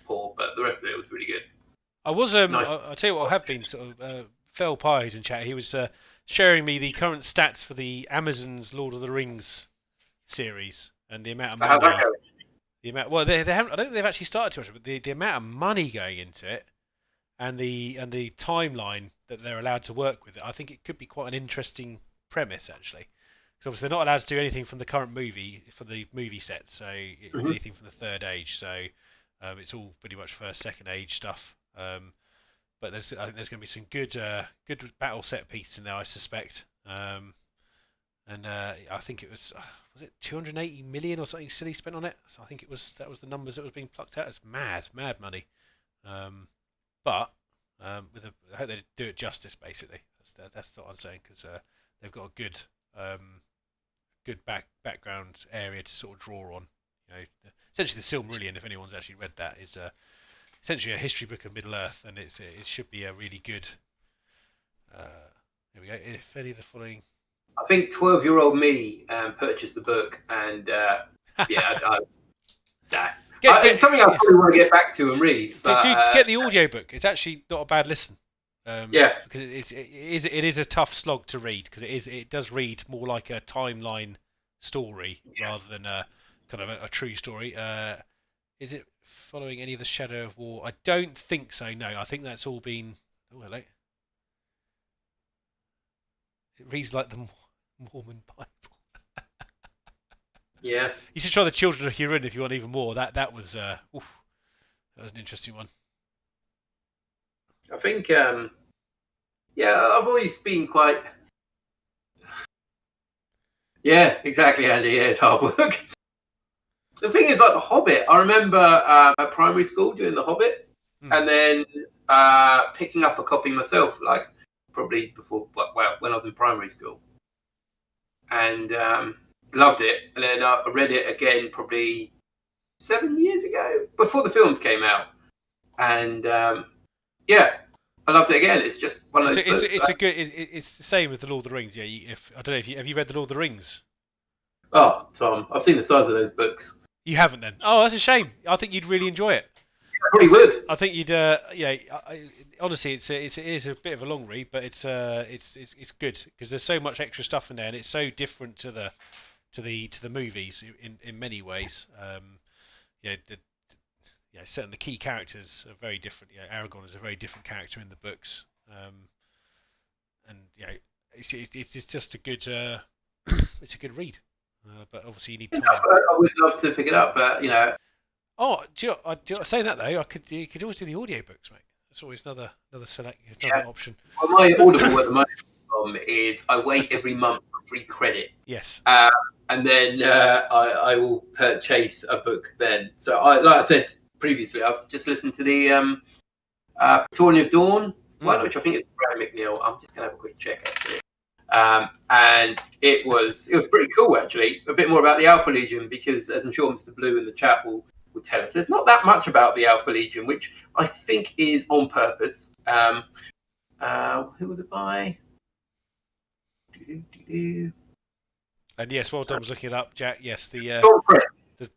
[SPEAKER 2] poor, but the rest of it was really good.
[SPEAKER 1] I was nice. I'll tell you what, I have been sort of Phil Pye, who's in chat. He was sharing me the current stats for the Amazon's Lord of the Rings series and the amount of money. They haven't. I don't think they've actually started to watch it, but the amount of money going into it and the timeline that they're allowed to work with it, I think it could be quite an interesting premise actually. Because obviously they're not allowed to do anything from the current movie for the movie set, so anything from the Third Age. So it's all pretty much first, second age stuff. but I think there's going to be some good battle set pieces in there, I suspect. And I think it was it 280 million or something silly spent on it. So I think that was the numbers that was being plucked out. It's mad money. But I hope they do it justice. Basically, that's what I'm saying, because they've got a good background area to sort of draw on. Essentially the Silmarillion, if anyone's actually read that, is essentially a history book of Middle Earth, and it should be a really good. Here we go. If any of the following.
[SPEAKER 2] I think 12-year-old me purchased the book, and it's something I probably want to get back to and read. But,
[SPEAKER 1] get the audiobook. It's actually not a bad listen. Because it is a tough slog to read, because it does read more like a timeline story rather than a kind of a true story. Is it following any of the Shadow of War? I don't think so. No, I think that's all been. Oh, hello. It reads like the Mormon Bible.
[SPEAKER 2] Yeah.
[SPEAKER 1] You should try the Children of Hurin if you want even more. That was that was an interesting one.
[SPEAKER 2] I think I've always been quite. Yeah, exactly, Andy. Yeah, it's hard work. The thing is, like The Hobbit, I remember at primary school doing The Hobbit, and then picking up a copy myself, like probably when I was in primary school, and loved it. And then I read it again probably 7 years ago, before the films came out, and I loved it again. It's just one of those books.
[SPEAKER 1] It's the same with the Lord of the Rings. Yeah, I don't know if have you read the Lord of the Rings? Oh,
[SPEAKER 2] Tom, I've seen the size of those books.
[SPEAKER 1] You haven't then? Oh, that's a shame. I think you'd really enjoy it.
[SPEAKER 2] I probably would.
[SPEAKER 1] I think you'd. Honestly, it is a bit of a long read, but it's good, because there's so much extra stuff in there, and it's so different to the movies in many ways. Certain the key characters are very different. Aragorn is a very different character in the books, and it's just a good it's a good read. But obviously you need time.
[SPEAKER 2] I would love to pick it up, but
[SPEAKER 1] Oh, saying that though, you could always do the audiobooks, mate. That's always another option.
[SPEAKER 2] Well, my Audible at the moment is I wait every month for free credit.
[SPEAKER 1] Yes.
[SPEAKER 2] And then I will purchase a book then. So like I said previously, I've just listened to the Praetorian of Dawn one, which I think is Brad McNeil. I'm just gonna have a quick check actually. And it was pretty cool actually. A bit more about the Alpha Legion, because as I'm sure Mr. Blue in the chat will tell us, there's not that much about the Alpha Legion, which I think is on purpose. Who was it by?
[SPEAKER 1] And yes, while Dom's looking it up, Jack, yes, the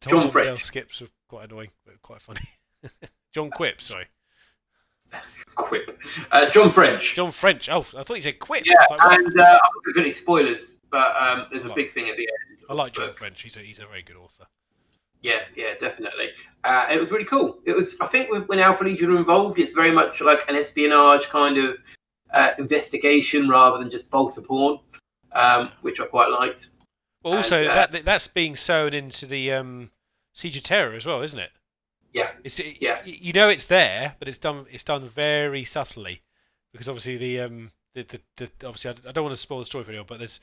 [SPEAKER 2] John French
[SPEAKER 1] skips are quite annoying, but quite funny. John Quip, sorry.
[SPEAKER 2] Quip. John French.
[SPEAKER 1] John French. Oh, I thought you said Quip.
[SPEAKER 2] Yeah, and I'm not going to get any spoilers, but there's a big thing at the end.
[SPEAKER 1] I like John French. He's a very good author.
[SPEAKER 2] Yeah, definitely. It was really cool. It was, I think, when Alpha Legion are involved, it's very much like an espionage kind of investigation rather than just bolt upon, which I quite liked.
[SPEAKER 1] Well, also that's being sewn into the Siege of Terror as well, isn't it?
[SPEAKER 2] Yeah.
[SPEAKER 1] You know it's there, but it's done very subtly, because obviously the obviously I don't want to spoil the story for anyone, but there's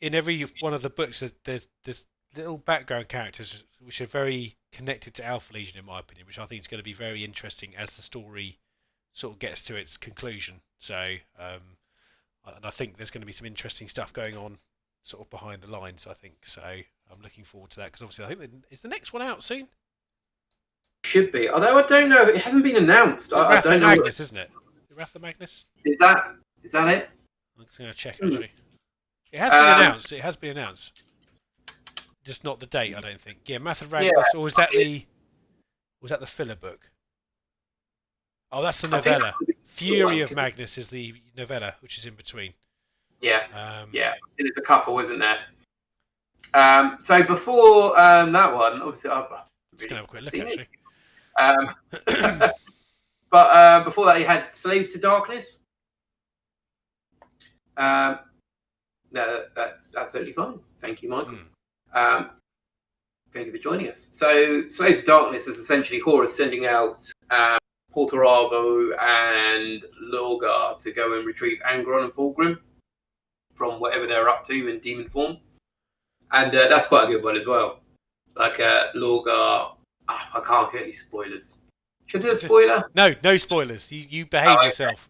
[SPEAKER 1] in every one of the books there's little background characters which are very connected to Alpha Legion, in my opinion, which I think is going to be very interesting as the story sort of gets to its conclusion. So, and I think there's going to be some interesting stuff going on sort of behind the lines, I think. So I'm looking forward to that, because obviously I think is the next one out soon?
[SPEAKER 2] Should be, although I don't know. It hasn't been announced. I don't know.
[SPEAKER 1] Magnus, isn't it? Wrath of Magnus?
[SPEAKER 2] Is that it?
[SPEAKER 1] I'm just going to check actually. It has been announced. It has been announced. Just not the date, I don't think. Yeah, Wrath of Magnus, or was that the filler book? Oh, that's the novella. Fury of Magnus is the novella, which is in between.
[SPEAKER 2] Yeah, there's a couple, isn't there? So before that one, obviously,
[SPEAKER 1] just gonna have a quick look actually.
[SPEAKER 2] But before that, you had Slaves to Darkness. That's absolutely fine. Thank you, Michael. Thank you for joining us. So, Slaves to Darkness was essentially Horus sending out Portorabo and Lorgar to go and retrieve Angron and Fulgrim from whatever they're up to in demon form. And that's quite a good one as well. Like Lorgar, I can't get any spoilers. Should I do a spoiler?
[SPEAKER 1] No spoilers. You behave yourself.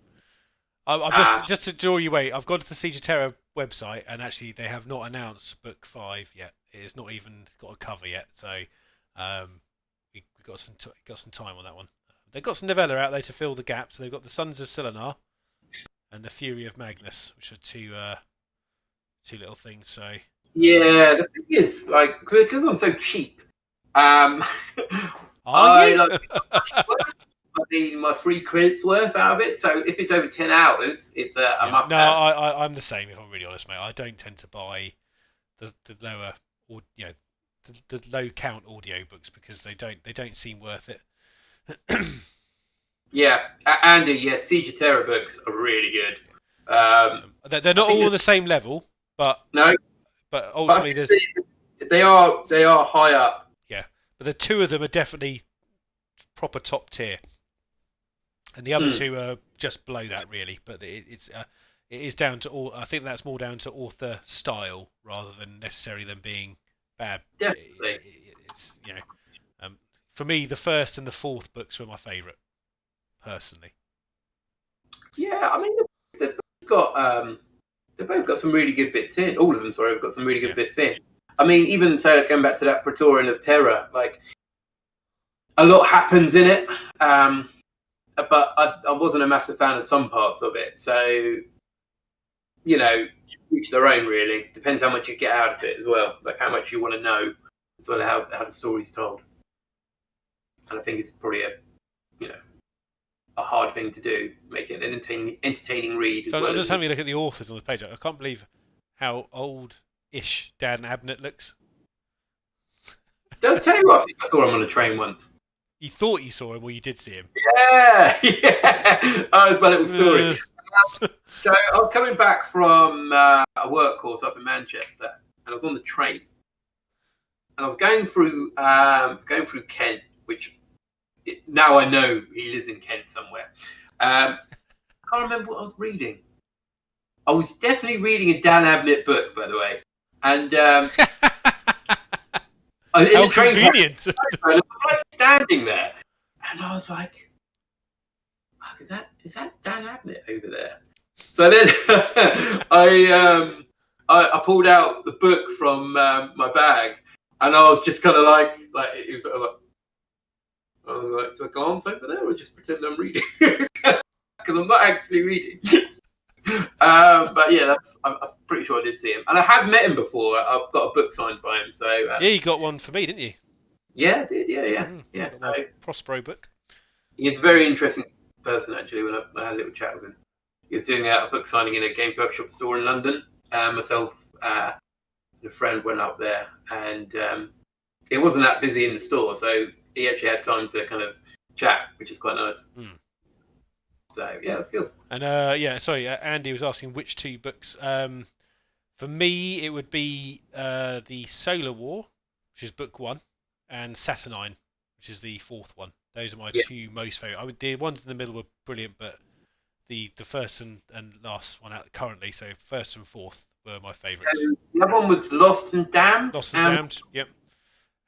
[SPEAKER 1] I'm just to draw you away. I've gone to the Siege of Terror website, and actually they have not announced book 5 yet. It's not even got a cover yet, so we got some time on that one. They've got some novella out there to fill the gaps. They've got the Sons of Selenar and the Fury of Magnus, which are two little things. So
[SPEAKER 2] yeah, the thing is, like, because I'm so cheap,
[SPEAKER 1] are you?
[SPEAKER 2] I need my 3 credits worth out of it. So if it's over 10 hours, it's a must.
[SPEAKER 1] No, I'm the same. If I'm really honest, mate, I don't tend to buy the lower, or the low count audio books because they don't seem worth it.
[SPEAKER 2] Yeah, Andy. Yeah, Siege of Terror books are really good.
[SPEAKER 1] They're not all on the same level, but
[SPEAKER 2] no.
[SPEAKER 1] But ultimately,
[SPEAKER 2] they are high up.
[SPEAKER 1] Yeah, but the 2 of them are definitely proper top tier, and the other 2 are just below that, really. But it is down to all. I think that's more down to author style rather than necessarily them being bad.
[SPEAKER 2] Definitely.
[SPEAKER 1] It's for me, the first and the 4th books were my favourite, personally.
[SPEAKER 2] Yeah, I mean they've both got some really good bits in. All of them, sorry, have got some really good bits in. I mean, even so, going back to that Praetorian of Terror, like a lot happens in it, but I wasn't a massive fan of some parts of it. So, each their own, really. Depends how much you get out of it as well, like how much you want to know, as well as how the story's told. And I think it's probably a hard thing to do, make it an entertaining read.
[SPEAKER 1] So I'm just having a look at the authors on the page. I can't believe how old-ish Dan Abnett looks.
[SPEAKER 2] Did I tell you what? I think I saw him on a train once.
[SPEAKER 1] You thought you saw him, or you did see him?
[SPEAKER 2] Yeah. Oh, it's my little story. So I was coming back from a work course up in Manchester, and I was on the train, and I was going through Kent, which now I know he lives in Kent somewhere. I can't remember what I was reading. I was definitely reading a Dan Abnett book, by the way, and in the train,
[SPEAKER 1] convenient!
[SPEAKER 2] I was standing there, and I was like, "Is that Dan Abnett over there?" So then I pulled out the book from my bag, and I was just kind of like it was sort of like. I was like, do I glance over there or just pretend I'm reading? Because I'm not actually reading. But yeah, I'm pretty sure I did see him. And I have met him before. I've got a book signed by him. So
[SPEAKER 1] yeah, you got one for me, didn't you?
[SPEAKER 2] Yeah, I did. Yeah.
[SPEAKER 1] So, Prospero book.
[SPEAKER 2] He's a very interesting person, actually, when I had a little chat with him. He was doing a book signing in a Games Workshop store in London. Myself and a friend went up there. And it wasn't that busy in the store, so he actually had time to kind of chat, which is quite nice. So yeah, it's good.
[SPEAKER 1] And Andy was asking which 2 books. For me, it would be the Solar War, which is book 1, and Saturnine, which is the 4th one. Those are my 2 most favourite. The ones in the middle were brilliant, but the first and last one out currently, so 1st and 4th were my favourites.
[SPEAKER 2] The other one was Lost and Damned.
[SPEAKER 1] Lost and Damned, yep.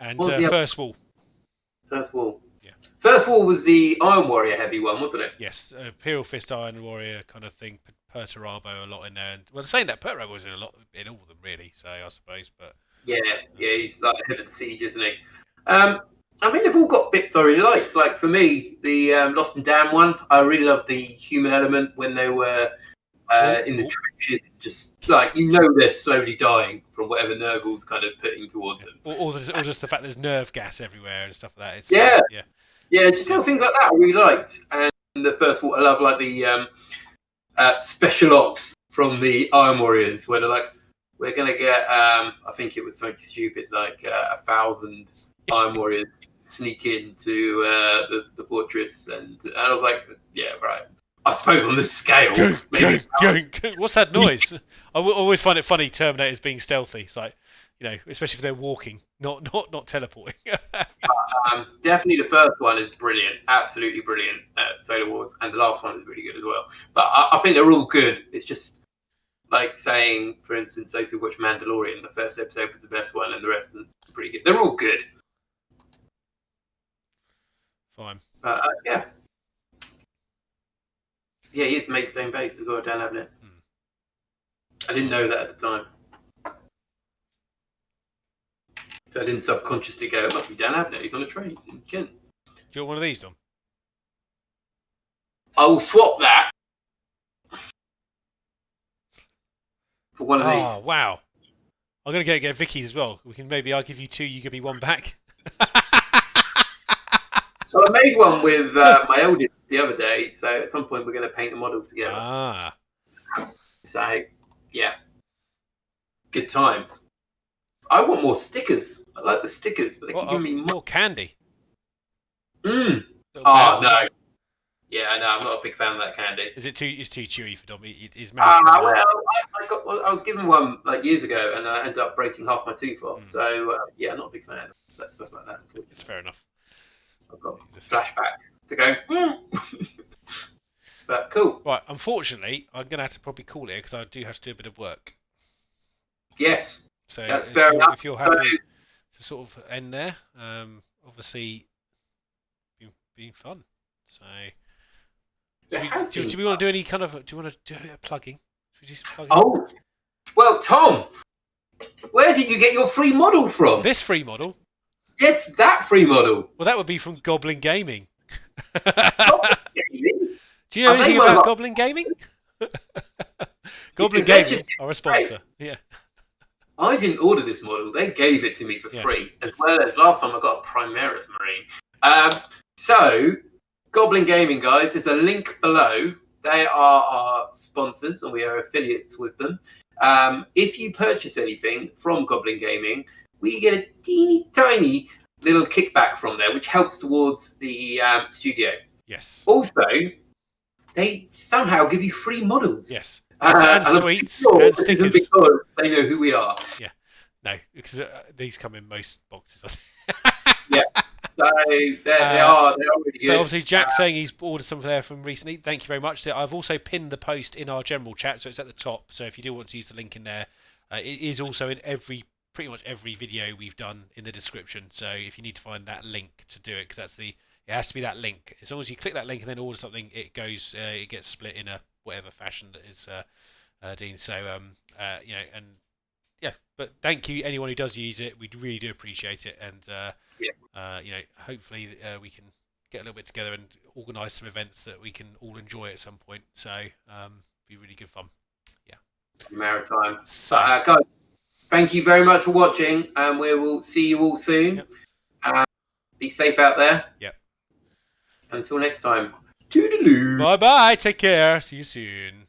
[SPEAKER 1] And First Wall.
[SPEAKER 2] First Wall.
[SPEAKER 1] Yeah.
[SPEAKER 2] First Wall was the Iron Warrior heavy one, wasn't it?
[SPEAKER 1] Yes, Imperial Fist, Iron Warrior kind of thing. Perturabo a lot in there. And, well, saying that Perturabo was in all of them, really. So I suppose, but
[SPEAKER 2] yeah, he's like the head of the siege, isn't he? I mean, they've all got bits I really liked. Like for me, the Lost and Damned one, I really loved the human element when they were in the trenches, just like they're slowly dying from whatever Nurgle's kind of putting towards them.
[SPEAKER 1] Or just the fact there's nerve gas everywhere and stuff like that. It's,
[SPEAKER 2] just little things like that I really liked. And the first one, I love like the special ops from the Iron Warriors, where they're like, we're gonna get I think it was something stupid like 1,000 Iron Warriors sneak into the fortress, and I was like, yeah, right. I suppose on this scale, maybe.
[SPEAKER 1] What's that noise? I always find it funny. Terminators being stealthy. It's like, especially if they're walking, not teleporting.
[SPEAKER 2] Definitely, the first one is brilliant, absolutely brilliant. Solar Wars, and the last one is really good as well. But I think they're all good. It's just like saying, for instance, those who watch Mandalorian, the first episode was the best one, and the rest are pretty good. They're all good.
[SPEAKER 1] Fine.
[SPEAKER 2] Yeah. Yeah, he is Maidstone based as well, Dan Abnett. I didn't know that at the time. So I didn't subconsciously go, it must be Dan Abnett, he's on a train in Kent.
[SPEAKER 1] Do you want one of these, Dom?
[SPEAKER 2] I will swap that for one of these.
[SPEAKER 1] Oh, wow. I'm going to get Vicky's as well. I'll give you 2, you give me 1 back.
[SPEAKER 2] Well, I made one with my eldest the other day, so at some point we're going to paint a model together.
[SPEAKER 1] Ah.
[SPEAKER 2] So, yeah. Good times. I want more stickers. I like the stickers, but they keep giving me
[SPEAKER 1] more candy.
[SPEAKER 2] Oh, no. Yeah, no, I'm not a big fan of that candy.
[SPEAKER 1] Is it too? It's too chewy for Dom. It's
[SPEAKER 2] well, I was given one like years ago, and I ended up breaking half my tooth off. So yeah, not a big fan of that stuff like that.
[SPEAKER 1] It's fair enough.
[SPEAKER 2] I've got flashbacks to go. But cool.
[SPEAKER 1] Right. Unfortunately, I'm gonna have to probably call it because I do have to do a bit of work.
[SPEAKER 2] Yes.
[SPEAKER 1] So
[SPEAKER 2] that's fair enough.
[SPEAKER 1] If you're happy to sort of end there, obviously, been fun. So. Do we want to do any kind of? Do you want to do a plugging? Should we do some plugging?
[SPEAKER 2] Oh, well, Tom, where did you get your free model from?
[SPEAKER 1] This free model?
[SPEAKER 2] Yes, that free model.
[SPEAKER 1] Well, that would be from Goblin Gaming.
[SPEAKER 2] Goblin Gaming?
[SPEAKER 1] Do you know anything about Goblin Gaming? Goblin Gaming are a sponsor. Yeah.
[SPEAKER 2] I didn't order this model. They gave it to me for free, as well as last time I got a Primaris Marine. So, Goblin Gaming, guys, there's a link below. They are our sponsors, and we are affiliates with them. If you purchase anything from Goblin Gaming, we get a teeny tiny little kickback from there, which helps towards the studio.
[SPEAKER 1] Yes.
[SPEAKER 2] Also, they somehow give you free models.
[SPEAKER 1] Yes. And sweets and stickers.
[SPEAKER 2] Because they know who we are.
[SPEAKER 1] Yeah. No, because these come in most boxes.
[SPEAKER 2] Yeah. So they are really good.
[SPEAKER 1] So obviously Jack's saying he's ordered some there from recently. Thank you very much. I've also pinned the post in our general chat, so it's at the top. So if you do want to use the link in there, it is also in pretty much every video we've done in the description. So if you need to find that link to do it, because it has to be that link. As long as you click that link and then order something, it gets split in a whatever fashion that is deemed. So and yeah, but thank you anyone who does use it. We really do appreciate it, and hopefully we can get a little bit together and organise some events that we can all enjoy at some point. So be really good fun. Yeah.
[SPEAKER 2] Maritime. So guys, thank you very much for watching, and we will see you all soon. Yep. Be safe out there.
[SPEAKER 1] Yep.
[SPEAKER 2] Until next time. Toodaloo.
[SPEAKER 1] Bye bye. Take care. See you soon.